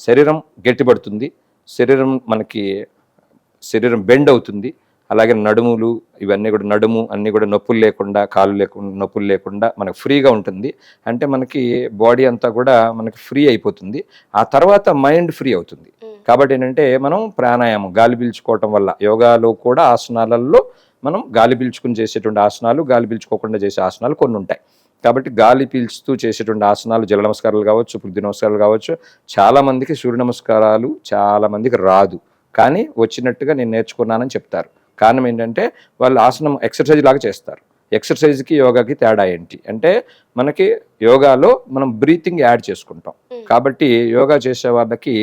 Speaker 3: శరీరం గట్టిపడుతుంది, శరీరం బెండ్ అవుతుంది. అలాగే నడుములు ఇవన్నీ కూడా నడుము అన్నీ కూడా నొప్పులు లేకుండా, కాళ్ళు లేకుండా నొప్పులు లేకుండా మనకు ఫ్రీగా ఉంటుంది. అంటే మనకి బాడీ అంతా కూడా మనకి ఫ్రీ అయిపోతుంది. ఆ తర్వాత మైండ్ ఫ్రీ అవుతుంది. కాబట్టి ఏంటంటే మనం ప్రాణాయామం గాలి పీల్చుకోవటం వల్ల యోగాలో కూడా ఆసనాలలో మనం గాలి పీల్చుకుని చేసేటువంటి ఆసనాలు, గాలి పీల్చుకోకుండా చేసే ఆసనాలు కొన్ని ఉంటాయి. కాబట్టి గాలి పీల్చుతూ చేసేటువంటి ఆసనాలు జల నమస్కారాలు కావచ్చు, పృథ్వీ నమస్కారాలు కావచ్చు. చాలామందికి సూర్య నమస్కారాలు చాలామందికి రాదు, కానీ వచ్చినట్టుగా నేను నేర్చుకున్నానని చెప్తారు. కారణం ఏంటంటే వాళ్ళు ఆసనం ఎక్సర్సైజ్ లాగా చేస్తారు. ఎక్సర్సైజ్కి యోగాకి తేడా ఏంటి అంటే మనకి యోగాలో మనం బ్రీతింగ్ యాడ్ చేసుకుంటాం. కాబట్టి యోగా చేసే వాళ్ళకి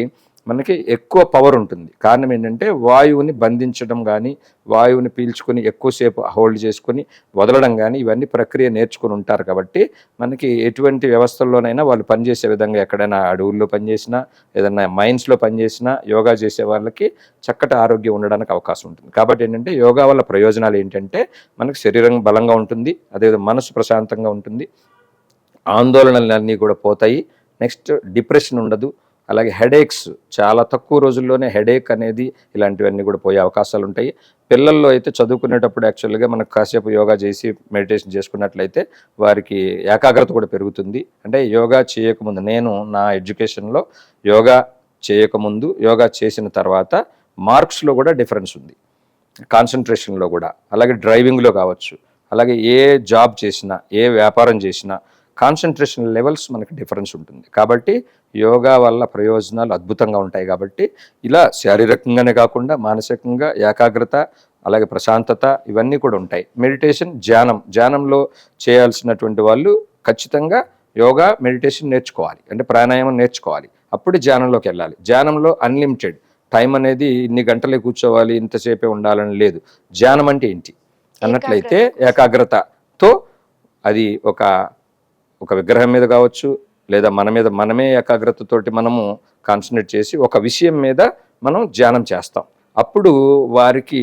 Speaker 3: మనకి ఎక్కువ పవర్ ఉంటుంది. కారణం ఏంటంటే వాయువుని బంధించడం కానీ, వాయువుని పీల్చుకొని ఎక్కువసేపు హోల్డ్ చేసుకొని వదలడం కానీ ఇవన్నీ ప్రక్రియ నేర్చుకుని ఉంటారు. కాబట్టి మనకి ఎటువంటి వ్యవస్థల్లోనైనా వాళ్ళు పనిచేసే విధంగా ఎక్కడైనా అడవుల్లో పనిచేసినా, ఏదైనా మైన్స్లో పనిచేసినా యోగా చేసే వాళ్ళకి చక్కటి ఆరోగ్యం ఉండడానికి అవకాశం ఉంటుంది. కాబట్టి ఏంటంటే యోగా వల్ల ప్రయోజనాలు ఏంటంటే మనకి శరీరం బలంగా ఉంటుంది, అదేవిధంగా మనసు ప్రశాంతంగా ఉంటుంది, ఆందోళనలన్నీ కూడా పోతాయి, నెక్స్ట్ డిప్రెషన్ ఉండదు. అలాగే హెడేక్స్ చాలా తక్కువ రోజుల్లోనే హెడేక్ అనేది ఇలాంటివన్నీ కూడా పోయే అవకాశాలు ఉంటాయి. పిల్లల్లో అయితే చదువుకునేటప్పుడు యాక్చువల్గా మనకు కాసేపు యోగా చేసి మెడిటేషన్ చేసుకున్నట్లయితే వారికి ఏకాగ్రత కూడా పెరుగుతుంది. అంటే యోగా చేయకముందు, నేను నా ఎడ్యుకేషన్లో యోగా చేయకముందు, యోగా చేసిన తర్వాత మార్క్స్లో కూడా డిఫరెన్స్ ఉంది, కాన్సన్ట్రేషన్లో కూడా. అలాగే డ్రైవింగ్లో కావచ్చు, అలాగే ఏ జాబ్ చేసినా, ఏ వ్యాపారం చేసినా కాన్సన్ట్రేషన్ లెవెల్స్ మనకి డిఫరెన్స్ ఉంటుంది. కాబట్టి యోగా వల్ల ప్రయోజనాలు అద్భుతంగా ఉంటాయి. కాబట్టి ఇలా శారీరకంగానే కాకుండా మానసికంగా ఏకాగ్రత, అలాగే ప్రశాంతత ఇవన్నీ కూడా ఉంటాయి. మెడిటేషన్, ధ్యానంలో చేయాల్సినటువంటి వాళ్ళు ఖచ్చితంగా యోగా, మెడిటేషన్ నేర్చుకోవాలి. అంటే ప్రాణాయామం నేర్చుకోవాలి, అప్పుడు ధ్యానంలోకి వెళ్ళాలి. ధ్యానంలో అన్లిమిటెడ్ టైం అనేది ఇన్ని గంటలే కూర్చోవాలి, ఇంతసేపే ఉండాలని లేదు. ధ్యానం అంటే ఏంటి అన్నట్లయితే ఏకాగ్రతతో అది ఒక విగ్రహం మీద కావచ్చు, లేదా మనమే ఏకాగ్రతతోటి మనము కాన్సన్ట్రేట్ చేసి ఒక విషయం మీద మనం ధ్యానం చేస్తాం. అప్పుడు వారికి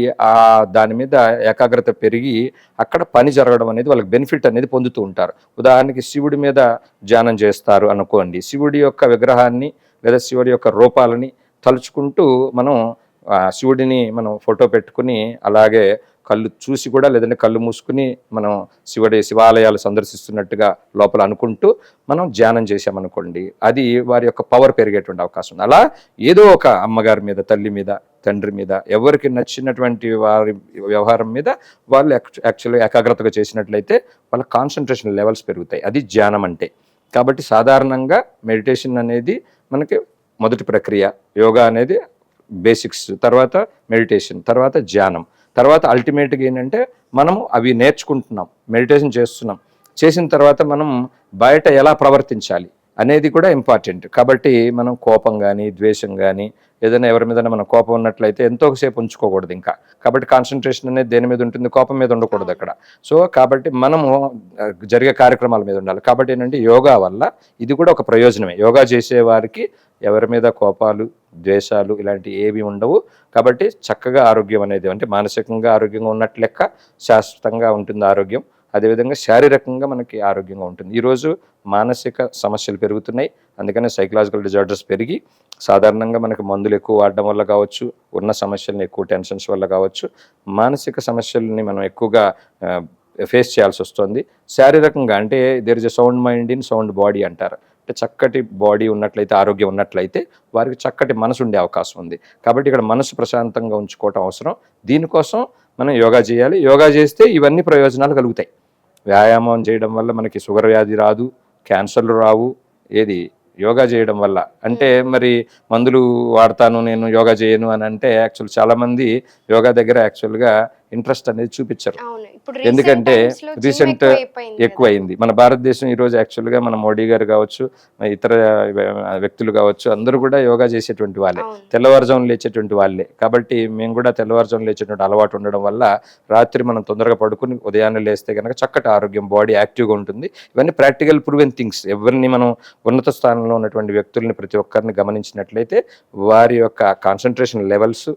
Speaker 3: దాని మీద ఏకాగ్రత పెరిగి అక్కడ పని జరగడం అనేది వాళ్ళకి బెనిఫిట్ అనేది పొందుతూ ఉంటారు. ఉదాహరణకి శివుడి మీద ధ్యానం చేస్తారు అనుకోండి, శివుడి యొక్క విగ్రహాన్ని లేదా శివుడి యొక్క రూపాలని తలుచుకుంటూ మనం శివుడిని మనం ఫోటో పెట్టుకుని అలాగే కళ్ళు చూసి కూడా, లేదంటే కళ్ళు మూసుకుని మనం శివాలయాలు సందర్శిస్తున్నట్టుగా లోపల అనుకుంటూ మనం ధ్యానం చేసామనుకోండి, అది వారి యొక్క పవర్ పెరిగేటువంటి అవకాశం ఉంది. అలా ఏదో ఒక అమ్మగారి మీద, తల్లి మీద, తండ్రి మీద, ఎవరికి నచ్చినటువంటి వారి వ్యవహారం మీద వాళ్ళు యాక్చువల్గా ఏకాగ్రతగా చేసినట్లయితే వాళ్ళ కాన్సన్ట్రేషన్ లెవెల్స్ పెరుగుతాయి. అది ధ్యానం అంటే. కాబట్టి సాధారణంగా మెడిటేషన్ అనేది మనకి మొదటి ప్రక్రియ, యోగా అనేది బేసిక్స్, తర్వాత మెడిటేషన్, తర్వాత ధ్యానం, తర్వాత అల్టిమేట్గా ఏంటంటే మనము అవి నేర్చుకుంటున్నాం, మెడిటేషన్ చేస్తున్నాం, చేసిన తర్వాత మనం బయట ఎలా ప్రవర్తించాలి అనేది కూడా ఇంపార్టెంట్. కాబట్టి మనం కోపం కానీ, ద్వేషం కానీ, ఏదైనా ఎవరి మీద మన కోపం ఉన్నట్లయితే ఎంతోసేపు ఉంచుకోకూడదు ఇంకా. కాబట్టి కాన్సన్ట్రేషన్ అనేది దేని మీద ఉంటుంది, కోపం మీద ఉండకూడదు అక్కడ. సో కాబట్టి మనము జరిగే కార్యక్రమాల మీద ఉండాలి. కాబట్టి ఏంటంటే యోగా వల్ల ఇది కూడా ఒక ప్రయోజనమే. యోగా చేసే వారికి ఎవరి మీద కోపాలు, ద్వేషాలు ఇలాంటివి ఏవి ఉండవు. కాబట్టి చక్కగా ఆరోగ్యం అనేది, అంటే మానసికంగా ఆరోగ్యంగా ఉన్నట్లు లెక్క, శాశ్వతంగా ఉంటుంది ఆరోగ్యం. అదేవిధంగా శారీరకంగా మనకి ఆరోగ్యంగా ఉంటుంది. ఈరోజు మానసిక సమస్యలు పెరుగుతున్నాయి, అందుకనే సైకలాజికల్ డిజార్డర్స్ పెరిగి సాధారణంగా మనకి మందులు ఎక్కువ వాడడం వల్ల కావచ్చు, ఉన్న సమస్యలను ఎక్కువ టెన్షన్స్ వల్ల కావచ్చు, మానసిక సమస్యలని మనం ఎక్కువగా ఫేస్ చేయాల్సి వస్తుంది. శారీరకంగా అంటే there is a sound mind in sound body అంటారు. అంటే చక్కటి బాడీ ఉన్నట్లయితే, ఆరోగ్యం ఉన్నట్లయితే వారికి చక్కటి మనసు ఉండే అవకాశం ఉంది. కాబట్టి ఇక్కడ మనసు ప్రశాంతంగా ఉంచుకోవటం అవసరం. దీనికోసం మనం యోగా చేయాలి. యోగా చేస్తే ఇవన్నీ ప్రయోజనాలు కలుగుతాయి. వ్యాయామం చేయడం వల్ల మనకి షుగర్ వ్యాధి రాదు, క్యాన్సర్లు రావు. ఏది యోగా చేయడం వల్ల. అంటే మరి మందులు వాడతాను నేను యోగా చేయను అని అంటే యాక్చువల్ చాలామంది యోగా దగ్గర యాక్చువల్గా ఇంట్రెస్ట్ అనేది చూపించరు.
Speaker 2: అవును. ఇప్పుడు
Speaker 3: ఎందుకంటే రీసెంట్
Speaker 2: ఎక్కువైపోయింది కదా.
Speaker 3: ఎక్కువైంది మన భారతదేశం ఈరోజు యాక్చువల్గా మన మోడీ గారు కావచ్చు, ఇతర వ్యక్తులు కావచ్చు, అందరూ కూడా యోగా చేసేటువంటి వాళ్ళే,
Speaker 2: అవును.
Speaker 3: తెల్లవారుజామున లేచేటువంటి వాళ్ళే. కాబట్టి మేము కూడా తెల్లవారుజామున లేచేటువంటి అలవాటు ఉండడం వల్ల రాత్రి మనం తొందరగా పడుకుని ఉదయాన్నే లేస్తే కనుక చక్కటి ఆరోగ్యం, బాడీ యాక్టివ్గా ఉంటుంది. ఇవన్నీ ప్రాక్టికల్ ప్రూవెన్ థింగ్స్. ఎవరిని మనం ఉన్నత స్థానంలో ఉన్నటువంటి వ్యక్తుల్ని ప్రతి ఒక్కరిని గమనించినట్లయితే వారి యొక్క కాన్సన్ట్రేషన్ లెవెల్స్,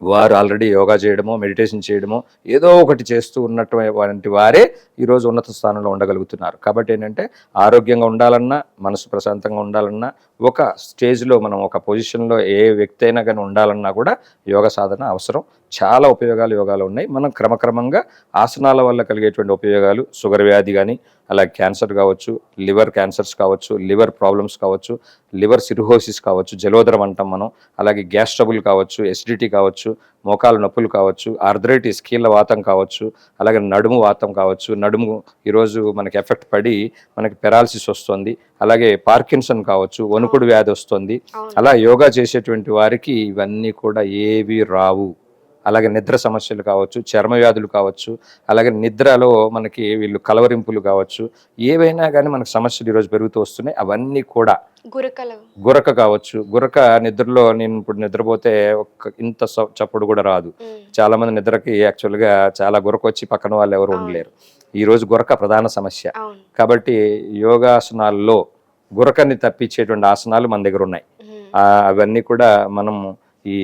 Speaker 3: వారు ఆల్రెడీ యోగా చేయడమో మెడిటేషన్ చేయడమో ఏదో ఒకటి చేస్తూ ఉన్నటువంటి వారే ఈరోజు ఉన్నత స్థానంలో ఉండగలుగుతున్నారు. కాబట్టి ఏంటంటే ఆరోగ్యంగా ఉండాలన్నా, మనసు ప్రశాంతంగా ఉండాలన్నా, ఒక స్టేజ్లో మనం ఒక పొజిషన్లో ఏ వ్యక్తి అయినా కానీ ఉండాలన్నా కూడా యోగ సాధన అవసరం. చాలా ఉపయోగాలు యోగాలో ఉన్నాయి. మనం క్రమక్రమంగా ఆసనాల వల్ల కలిగేటువంటి ఉపయోగాలు, షుగర్ వ్యాధి కానీ, అలాగే క్యాన్సర్ కావచ్చు, లివర్ క్యాన్సర్స్ కావచ్చు, లివర్ ప్రాబ్లమ్స్ కావచ్చు, లివర్ సిర్హోసిస్ కావచ్చు, జలోదరం అంటాం మనం, అలాగే గ్యాస్ ట్రబుల్ కావచ్చు, ఎసిడిటీ కావచ్చు, మోకాలు నొప్పులు కావచ్చు, ఆర్థరైటిస్ కీళ్ళ వాతం కావచ్చు, అలాగే నడుము వాతం కావచ్చు. నడుము ఈరోజు మనకి ఎఫెక్ట్ పడి మనకి పెరాలసిస్ వస్తుంది. అలాగే పార్కిన్సన్ కావచ్చు, వణుకుడు వ్యాధి వస్తుంది. అలా యోగా చేసేటువంటి వారికి ఇవన్నీ కూడా ఏవి రావు. అలాగే నిద్ర సమస్యలు కావచ్చు, చర్మ వ్యాధులు కావచ్చు, అలాగే నిద్రలో మనకి వీళ్ళు కలవరింపులు కావచ్చు, ఏవైనా కానీ మనకు సమస్యలు ఈరోజు పెరుగుతూ వస్తున్నాయి. అవన్నీ కూడా గురక కావచ్చు. గురక నిద్రలో నేను ఇప్పుడు నిద్రపోతే ఇంత చప్పుడు కూడా రాదు. చాలా మంది నిద్రకి యాక్చువల్గా చాలా గురక వచ్చి పక్కన వాళ్ళు ఎవరు ఉండలేరు. ఈరోజు గురక ప్రధాన సమస్య. కాబట్టి యోగాసనాల్లో గురకని తప్పించేటువంటి ఆసనాలు మన దగ్గర ఉన్నాయి. అవన్నీ కూడా మనం ఈ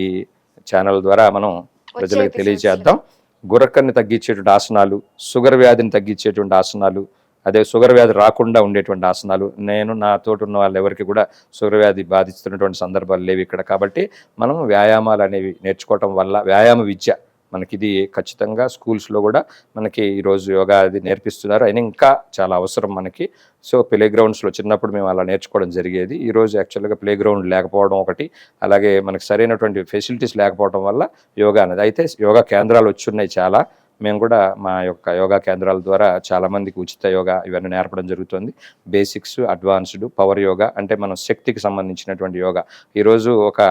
Speaker 3: ఛానల్ ద్వారా మనం ప్రజలకు తెలియజేద్దాం. గురకని తగ్గించేటువంటి ఆసనాలు, షుగర్ వ్యాధిని తగ్గించేటువంటి ఆసనాలు, అదే షుగర్ వ్యాధి రాకుండా ఉండేటువంటి ఆసనాలు. నేను నాతోటి ఉన్న వాళ్ళు ఎవరికి కూడా షుగర్ వ్యాధి బాధిస్తున్నటువంటి సందర్భాలు లేవు ఇక్కడ. కాబట్టి మనం వ్యాయామాలు అనేవి నేర్చుకోవటం వల్ల, వ్యాయామ విద్య మనకి ఇది ఖచ్చితంగా స్కూల్స్లో కూడా మనకి ఈరోజు యోగా అది నేర్పిస్తున్నారు. అయినా ఇంకా చాలా అవసరం మనకి. సో ప్లే గ్రౌండ్స్లో చిన్నప్పుడు మేము అలా నేర్చుకోవడం జరిగేది. ఈరోజు యాక్చువల్గా ప్లే గ్రౌండ్ లేకపోవడం ఒకటి, అలాగే మనకి సరైనటువంటి ఫెసిలిటీస్ లేకపోవడం వల్ల యోగా అనేది. అయితే యోగా కేంద్రాలు వచ్చున్నాయి చాలా. మేము కూడా మా యొక్క యోగా కేంద్రాల ద్వారా చాలామందికి ఉచిత యోగా ఇవన్నీ నేర్పడం జరుగుతుంది. బేసిక్స్, అడ్వాన్స్డ్, పవర్ యోగా అంటే మన శక్తికి సంబంధించినటువంటి యోగా. ఈరోజు ఒక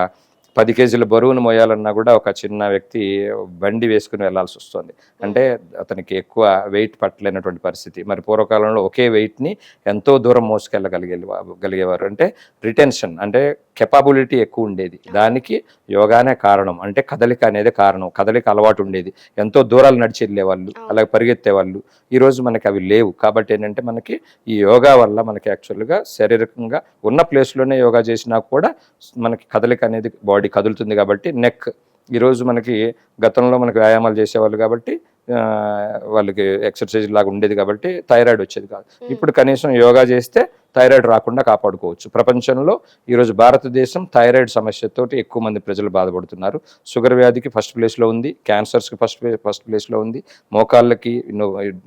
Speaker 3: 10 కేజీల బరువును మోయాలన్నా కూడా ఒక చిన్న వ్యక్తి బండి వేసుకుని వెళ్లాల్సి వస్తుంది. అంటే అతనికి ఎక్కువ వెయిట్ పట్టలేనటువంటి పరిస్థితి. మరి పూర్వకాలంలో ఒకే వెయిట్ని ఎంతో దూరం మోసుకెళ్ళగలిగేవారు. అంటే రిటెన్షన్ అంటే కెపాబిలిటీ ఎక్కువ ఉండేది. దానికి యోగానే కారణం. అంటే కదలిక అనేది కారణం. కదలిక అలవాటు ఉండేది. ఎంతో దూరాలు నడిచి వెళ్ళేవాళ్ళు, అలాగే పరిగెత్తేవాళ్ళు. ఈరోజు మనకి అవి లేవు. కాబట్టి ఏంటంటే మనకి ఈ యోగా వల్ల మనకి యాక్చువల్గా శారీరకంగా ఉన్న ప్లేస్లోనే యోగా చేసినా కూడా మనకి కదలిక అనేది బాడీ కదులుతుంది. కాబట్టి నెక్ ఈరోజు మనకి గతంలో మనకి వ్యాయామాలు చేసేవాళ్ళు కాబట్టి వాళ్ళకి ఎక్సర్సైజ్ లాగా ఉండేది కాబట్టి థైరాయిడ్ వచ్చేది కాదు. ఇప్పుడు కనీసం యోగా చేస్తే థైరాయిడ్ రాకుండా కాపాడుకోవచ్చు. ప్రపంచంలో ఈరోజు భారతదేశం థైరాయిడ్ సమస్యతోటి ఎక్కువ మంది ప్రజలు బాధపడుతున్నారు. షుగర్ వ్యాధికి ఫస్ట్ ప్లేస్లో ఉంది, క్యాన్సర్స్కి ఫస్ట్ ప్లేస్లో ఉంది, మోకాళ్ళకి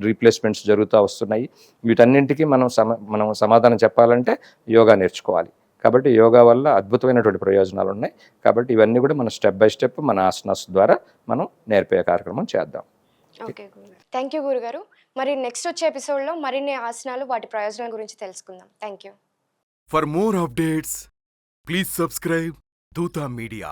Speaker 3: రీప్లేస్మెంట్స్ జరుగుతూ వస్తున్నాయి. వీటన్నింటికి మనం సమాధానం చెప్పాలంటే యోగా నేర్చుకోవాలి. కాబట్టి యోగా వల్ల అద్భుతమైనటువంటి ప్రయోజనాలు ఉన్నాయి. కాబట్టి ఇవన్నీ కూడా మనం స్టెప్ బై స్టెప్ మన ఆసనాస్ ద్వారా మనం నేర్పే కార్యక్రమం చేద్దాం.
Speaker 2: ఓకే గురుగారు, థ్యాంక్ యూ గురుగారు. మరి నెక్స్ట్ వచ్చే ఎపిసోడ్లో మరిన్ని ఆసనాలు, వాటి ప్రయోజనాల గురించి తెలుసుకుందాం. Thank you.
Speaker 1: For more updates, please subscribe Dutta Media.